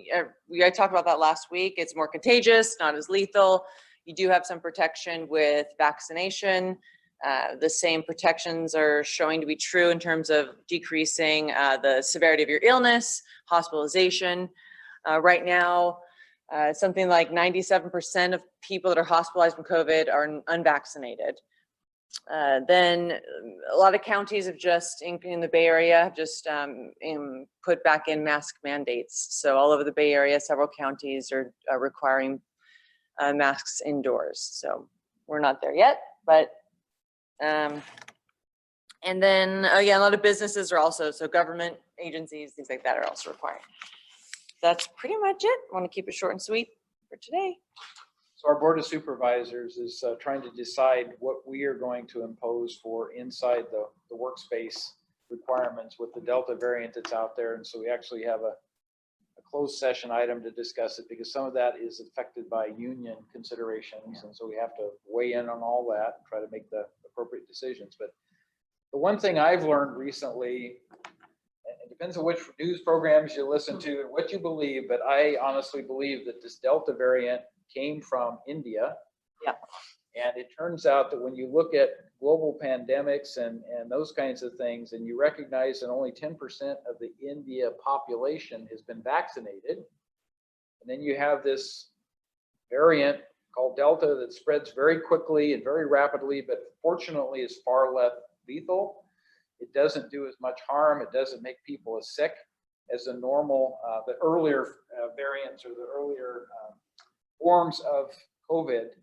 I talked about that last week. It's more contagious, not as lethal. You do have some protection with vaccination. The same protections are showing to be true in terms of decreasing the severity of your illness, hospitalization. Right now, something like 97% of people that are hospitalized from COVID are unvaccinated. Then a lot of counties have just, in the Bay Area, have just put back in mask mandates. So all over the Bay Area, several counties are requiring masks indoors. So we're not there yet, but and then a lot of businesses are also, so government agencies, things like that are also required. That's pretty much it. I want to keep it short and sweet for today. So our Board of Supervisors is trying to decide what we are going to impose for inside the workspace requirements with the Delta variant that's out there. And so we actually have a closed session item to discuss it because some of that is affected by union considerations. And so we have to weigh in on all that and try to make the appropriate decisions. But the one thing I've learned recently, it depends on which news programs you listen to and what you believe, but I honestly believe that this Delta variant came from India. Yeah. And it turns out that when you look at global pandemics and those kinds of things, and you recognize that only 10% of the India population has been vaccinated, and then you have this variant called Delta that spreads very quickly and very rapidly, but fortunately is far less lethal. It doesn't do as much harm. It doesn't make people as sick as the normal, the earlier variants or the earlier forms of COVID,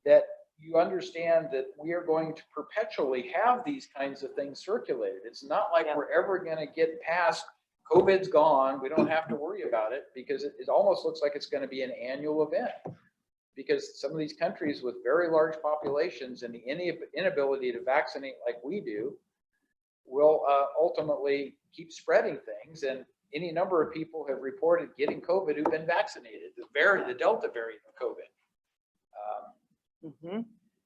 that you understand that we are going to perpetually have these kinds of things circulated. It's not like we're ever going to get past COVID's gone. We don't have to worry about it because it almost looks like it's going to be an annual event, because some of these countries with very large populations and the inability to vaccinate like we do will ultimately keep spreading things. And any number of people have reported getting COVID who've been vaccinated, the Delta variant of COVID.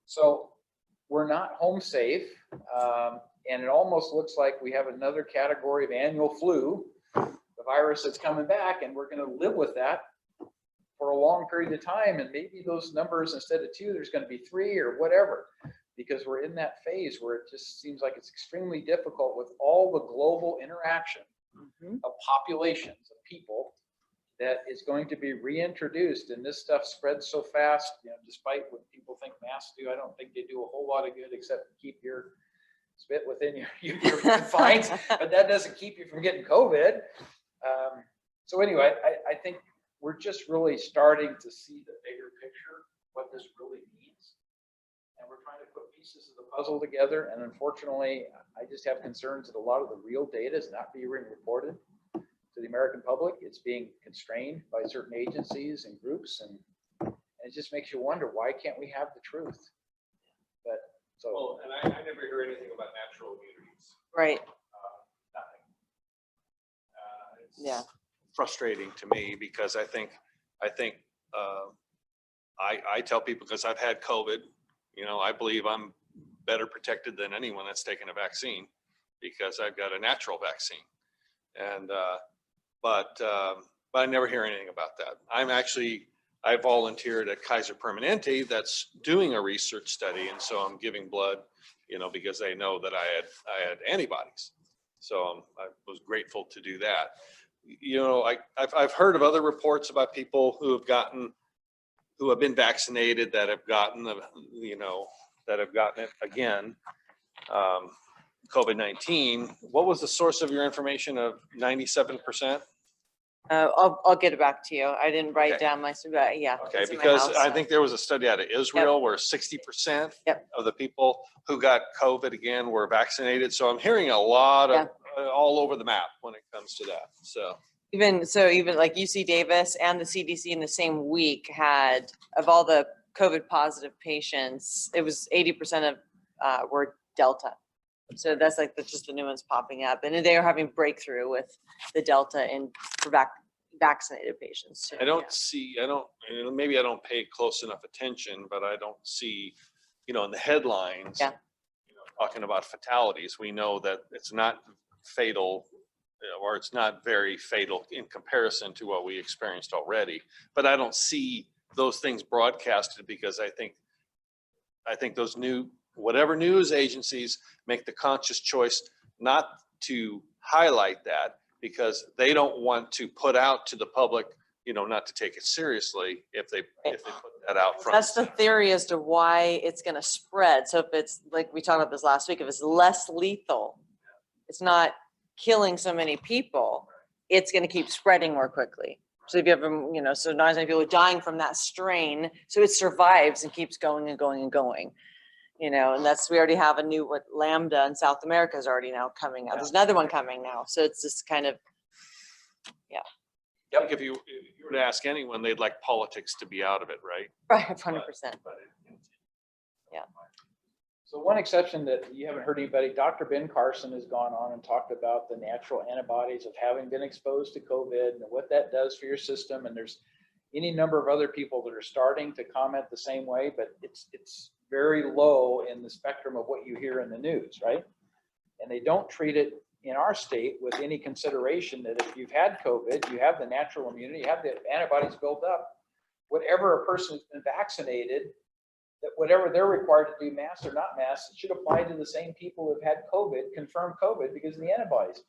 So we're not home safe. And it almost looks like we have another category of annual flu, the virus that's coming back, and we're going to live with that for a long period of time. And maybe those numbers, instead of 2, there's going to be 3 or whatever, because we're in that phase where it just seems like it's extremely difficult with all the global interaction of populations of people that is going to be reintroduced. And this stuff spreads so fast, you know, despite what people think masks do. I don't think they do a whole lot of good except keep your spit within your confines, but that doesn't keep you from getting COVID. So anyway, I think we're just really starting to see the bigger picture, what this really means. And we're trying to put pieces of the puzzle together. And unfortunately, I just have concerns that a lot of the real data is not being reported to the American public. It's being constrained by certain agencies and groups, and it just makes you wonder, why can't we have the truth? But so. Well, and I never hear anything about natural immunities. Right. Nothing. It's Yeah. frustrating to me because I think I tell people, because I've had COVID, you know, I believe I'm better protected than anyone that's taken a vaccine because I've got a natural vaccine. And but I never hear anything about that. I volunteered at Kaiser Permanente that's doing a research study, and so I'm giving blood, you know, because they know that I had antibodies. So I was grateful to do that. You know, I've heard of other reports about people who have been vaccinated that have gotten it again. COVID-19. What was the source of your information of 97%? I'll get it back to you. I didn't write down my, yeah. Okay, it's in my because house, I so. think there was a study out of Israel where 60% of the people who got COVID again were vaccinated. So I'm hearing a lot of all over the map when it comes to that. So Even like UC Davis and the CDC in the same week had, of all the COVID positive patients, it was 80% of were Delta. So that's just the new ones popping up, and they are having breakthrough with the Delta for vaccinated patients too. Maybe I don't pay close enough attention, but I don't see, you know, in the headlines, you know, talking about fatalities. We know that it's not fatal, or it's not very fatal in comparison to what we experienced already, but I don't see those things broadcasted because I think those whatever news agencies make the conscious choice not to highlight that because they don't want to put out to the public, you know, not to take it seriously if they put that out front. That's the theory as to why it's going to spread. So if it's like we talked about this last week, if it's less lethal, it's not killing so many people, it's going to keep spreading more quickly. So if you have, you know, so not as many people are dying from that strain, so it survives and keeps going and going and going. You know, and we already have a new Lambda in South America is already now coming out. There's another one coming now. So it's just kind of, I think if you were to ask anyone, they'd like politics to be out of it, right? Right, 100%. Yeah. So one exception that you haven't heard anybody, Dr. Ben Carson has gone on and talked about the natural antibodies of having been exposed to COVID and what that does for your system. And there's any number of other people that are starting to comment the same way, but it's very low in the spectrum of what you hear in the news, right? And they don't treat it in our state with any consideration that if you've had COVID, you have the natural immunity, you have the antibodies built up, whatever a person has been vaccinated, that whatever they're required to do, mask or not mask, it should apply to the same people who've had COVID, confirmed COVID because of the antibodies.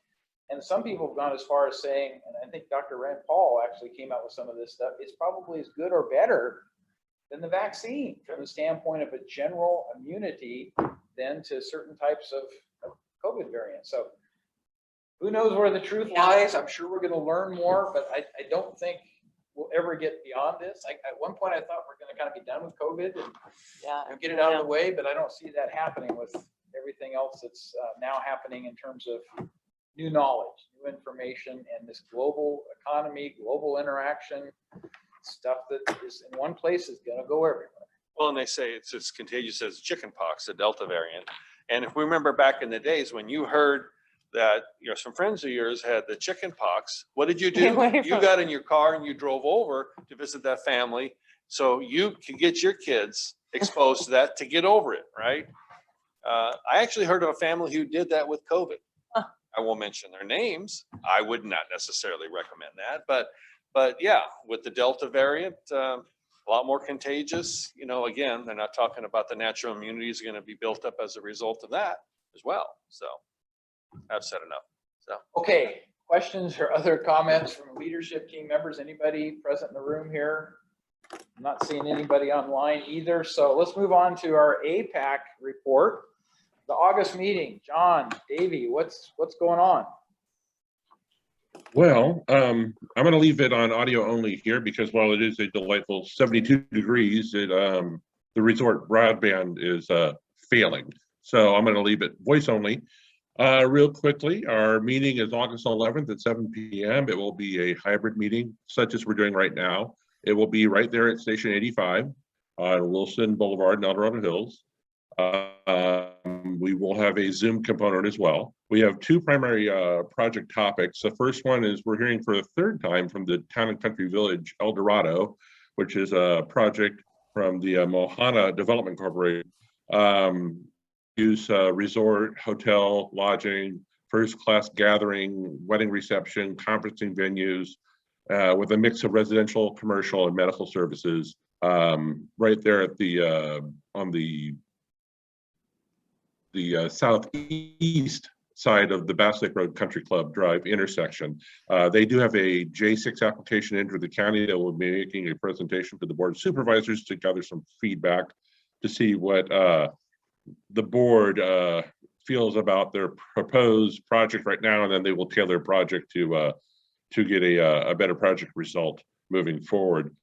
And some people have gone as far as saying, and I think Dr. Rand Paul actually came out with some of this stuff, it's probably as good or better than the vaccine from the standpoint of a general immunity than to certain types of COVID variants. So who knows where the truth lies? I'm sure we're going to learn more, but I don't think we'll ever get beyond this. At one point, I thought we're going to kind of be done with COVID and get it out of the way, but I don't see that happening with everything else that's now happening in terms of new knowledge, new information, and this global economy, global interaction, stuff that is in one place is going to go everywhere. Well, and they say it's as contagious as chickenpox, the Delta variant. And if we remember back in the days when you heard that, you know, some friends of yours had the chicken pox, what did you do? You got in your car and you drove over to visit that family so you can get your kids exposed to that to get over it, right? I actually heard of a family who did that with COVID. I won't mention their names. I would not necessarily recommend that, but yeah, with the Delta variant, a lot more contagious. You know, again, they're not talking about the natural immunity is going to be built up as a result of that as well. So I've said enough. So okay, questions or other comments from leadership team members? Anybody present in the room here? I'm not seeing anybody online either. So let's move on to our APAC report. The August meeting. John, Davey, what's going on? Well, I'm going to leave it on audio only here because while it is a delightful 72 degrees, the resort broadband is failing. So I'm going to leave it voice only. Real quickly, our meeting is August 11th at 7 p.m. It will be a hybrid meeting such as we're doing right now. It will be right there at Station 85 on Wilson Boulevard in El Dorado Hills. We will have a Zoom component as well. We have two primary project topics. The first one is we're hearing for the third time from the Town and Country Village El Dorado, which is a project from the Mohana Development Corporation. Use resort, hotel, lodging, first-class gathering, wedding reception, conferencing venues, with a mix of residential, commercial, and medical services. Right there at the on the southeast side of the Bass Lake Road Country Club Drive intersection. They do have a J6 application into the county that will be making a presentation to the Board of Supervisors to gather some feedback to see what the board feels about their proposed project right now, and then they will tailor a project to get a better project result moving forward.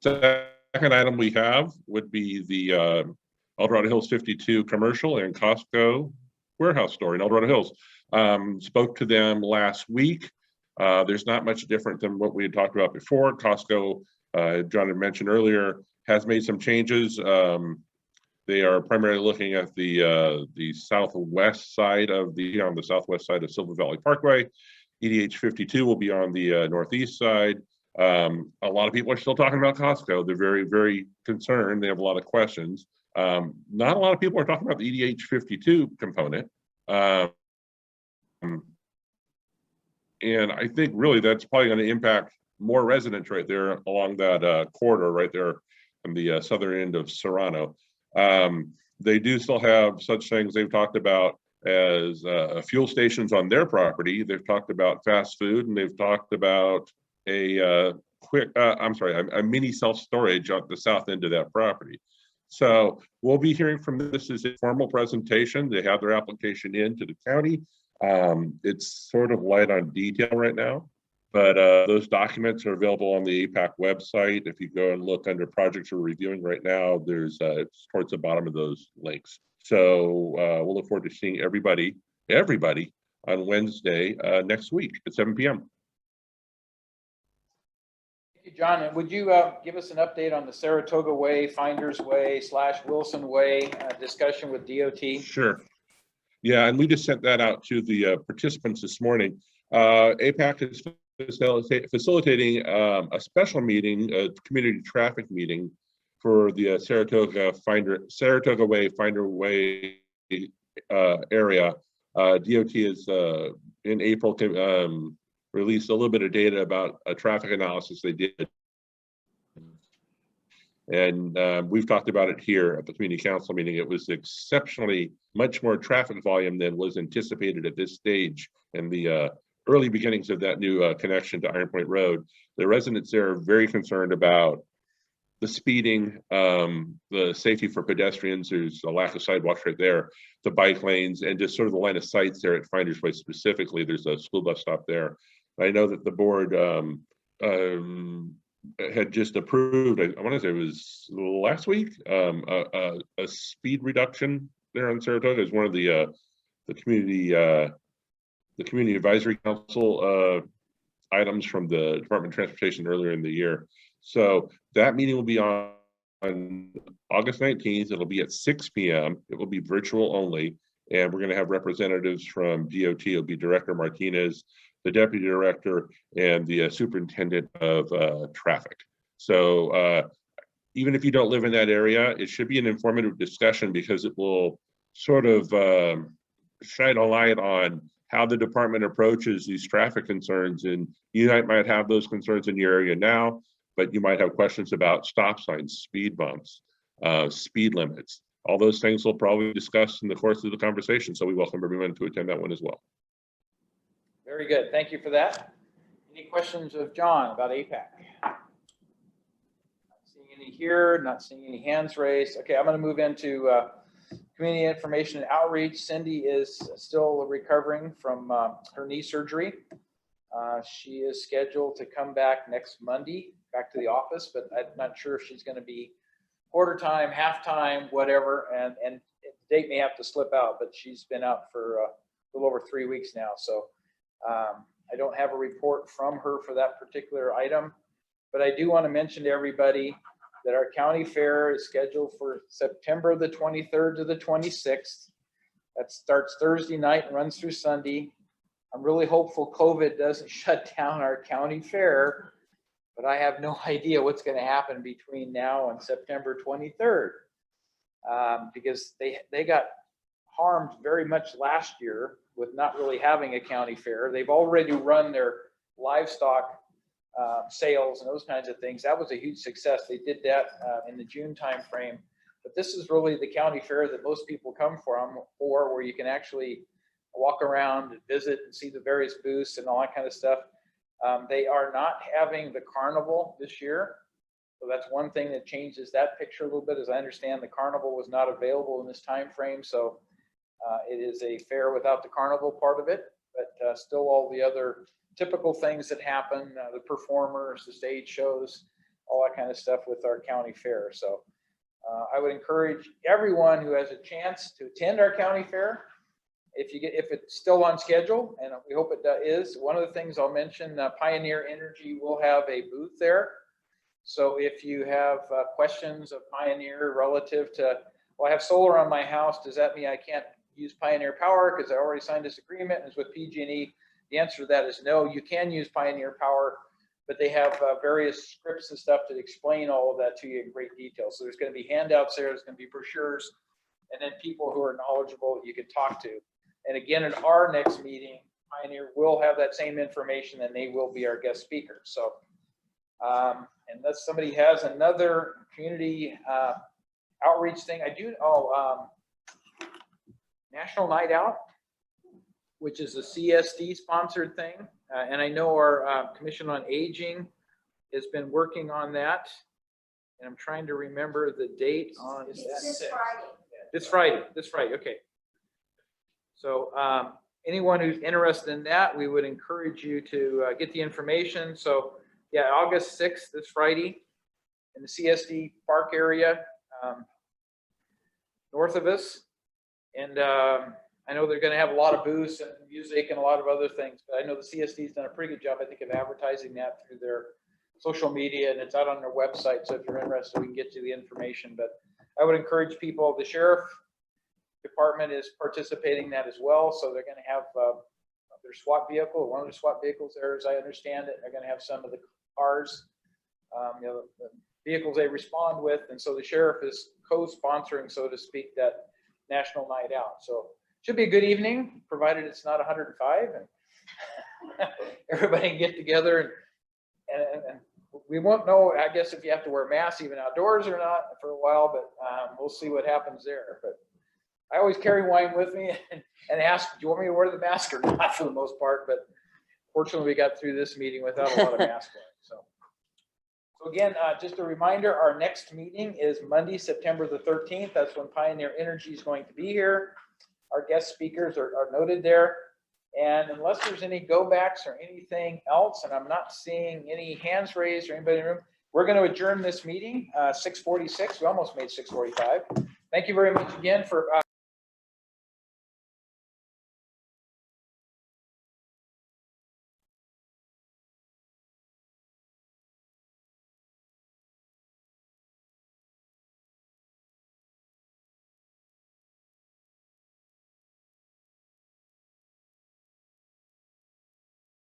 Second item we have would be the El Dorado Hills 52 commercial and Costco warehouse store in El Dorado Hills. Spoke to them last week. There's not much different than what we had talked about before. Costco, John had mentioned earlier, has made some changes. They are primarily looking at the southwest side of on the southwest side of Silver Valley Parkway. EDH 52 will be on the northeast side. A lot of people are still talking about Costco. They're very, very concerned. They have a lot of questions. Not a lot of people are talking about the EDH 52 component. And I think really that's probably going to impact more residents right there along that corridor right there on the southern end of Serrano. They do still have such things they've talked about as fuel stations on their property. They've talked about fast food, and they've talked about a mini self-storage at the south end of that property. So we'll be hearing from this as a formal presentation. They have their application into the county. It's sort of light on detail right now, but those documents are available on the APAC website. If you go and look under projects we're reviewing right now, there's it's towards the bottom of those links. So we'll look forward to seeing everybody on Wednesday next week at 7 p.m. Hey, John, and would you give us an update on the Saratoga Way, Finders Way / Wilson Way discussion with DOT? Sure. Yeah, and we just sent that out to the participants this morning. APAC is facilitating a special meeting, a community traffic meeting for the Saratoga Way, Finder Way area. DOT is in April released a little bit of data about a traffic analysis they did. And we've talked about it here at the community council meeting. It was exceptionally much more traffic volume than was anticipated at this stage in the early beginnings of that new connection to Iron Point Road. The residents there are very concerned about the speeding, the safety for pedestrians. There's a lack of sidewalks right there, the bike lanes, and just sort of the line of sights there at Finders Way specifically. There's a school bus stop there. I know that the board had just approved, I want to say it was last week, a speed reduction there on Saratoga as one of the community advisory council items from the Department of Transportation earlier in the year. So that meeting will be on August 19th. It'll be at 6 p.m. It will be virtual only, and we're going to have representatives from DOT. It'll be Director Martinez, the Deputy Director, and the Superintendent of Traffic. So even if you don't live in that area, it should be an informative discussion because it will sort of shine a light on how the department approaches these traffic concerns. And you might have those concerns in your area now, but you might have questions about stop signs, speed bumps, speed limits. All those things will probably be discussed in the course of the conversation. So we welcome everyone to attend that one as well. Very good. Thank you for that. Any questions of John about APAC? Not seeing any here, not seeing any hands raised. Okay, I'm going to move into community information and outreach. Cindy is still recovering from her knee surgery. She is scheduled to come back next Monday, back to the office, but I'm not sure if she's going to be quarter time, half time, whatever, and the date may have to slip out, but she's been out for a little over 3 weeks now. So I don't have a report from her for that particular item, but I do want to mention to everybody that our county fair is scheduled for September the 23rd to the 26th. That starts Thursday night and runs through Sunday. I'm really hopeful COVID doesn't shut down our county fair, but I have no idea what's going to happen between now and September 23rd because they got harmed very much last year with not really having a county fair. They've already run their livestock sales and those kinds of things. That was a huge success. They did that in the June timeframe. But this is really the county fair that most people come for, where you can actually walk around and visit and see the various booths and all that kind of stuff. They are not having the carnival this year. So that's one thing that changes that picture a little bit. As I understand, the carnival was not available in this time frame. So it is a fair without the carnival part of it, but still all the other typical things that happen, the performers, the stage shows, all that kind of stuff with our county fair. So I would encourage everyone who has a chance to attend our county fair. If it's still on schedule, and we hope it is. One of the things I'll mention, Pioneer Energy will have a booth there. So if you have questions of Pioneer relative to, well, I have solar on my house, does that mean I can't use Pioneer Power because I already signed this agreement and it's with PG&E? The answer to that is no. You can use Pioneer Power, but they have various scripts and stuff to explain all of that to you in great detail. So there's going to be handouts there, there's going to be brochures, and then people who are knowledgeable you can talk to. And again, in our next meeting, Pioneer will have that same information and they will be our guest speakers. So unless somebody has another community outreach thing, I do, National Night Out, which is a CSD sponsored thing. And I know our Commission on Aging has been working on that. And I'm trying to remember the date on This Friday. This Friday, okay. So anyone who's interested in that, we would encourage you to get the information. So yeah, August 6th, this Friday, in the CSD Park area, north of us. And I know they're going to have a lot of booths and music and a lot of other things, but I know the CSD's done a pretty good job, I think, of advertising that through their social media, and it's out on their website. So if you're interested, we can get you the information. But I would encourage people, the sheriff department is participating in that as well. So they're going to have their SWAT vehicle, one of their SWAT vehicles there, as I understand it. They're going to have some of the cars, the vehicles they respond with. And so the sheriff is co-sponsoring, so to speak, that national night out. So should be a good evening, provided it's not 105 and everybody can get together and we won't know, I guess, if you have to wear masks even outdoors or not for a while, but we'll see what happens there. But I always carry wine with me and ask, do you want me to wear the mask or not, for the most part? But fortunately, we got through this meeting without a lot of mask wearing. So again, just a reminder, our next meeting is Monday, September the 13th. That's when Pioneer Energy is going to be here. Our guest speakers are noted there. And unless there's any go backs or anything else, and I'm not seeing any hands raised or anybody in the room, we're going to adjourn this meeting, 6:46. We almost made 6:45. Thank you very much again for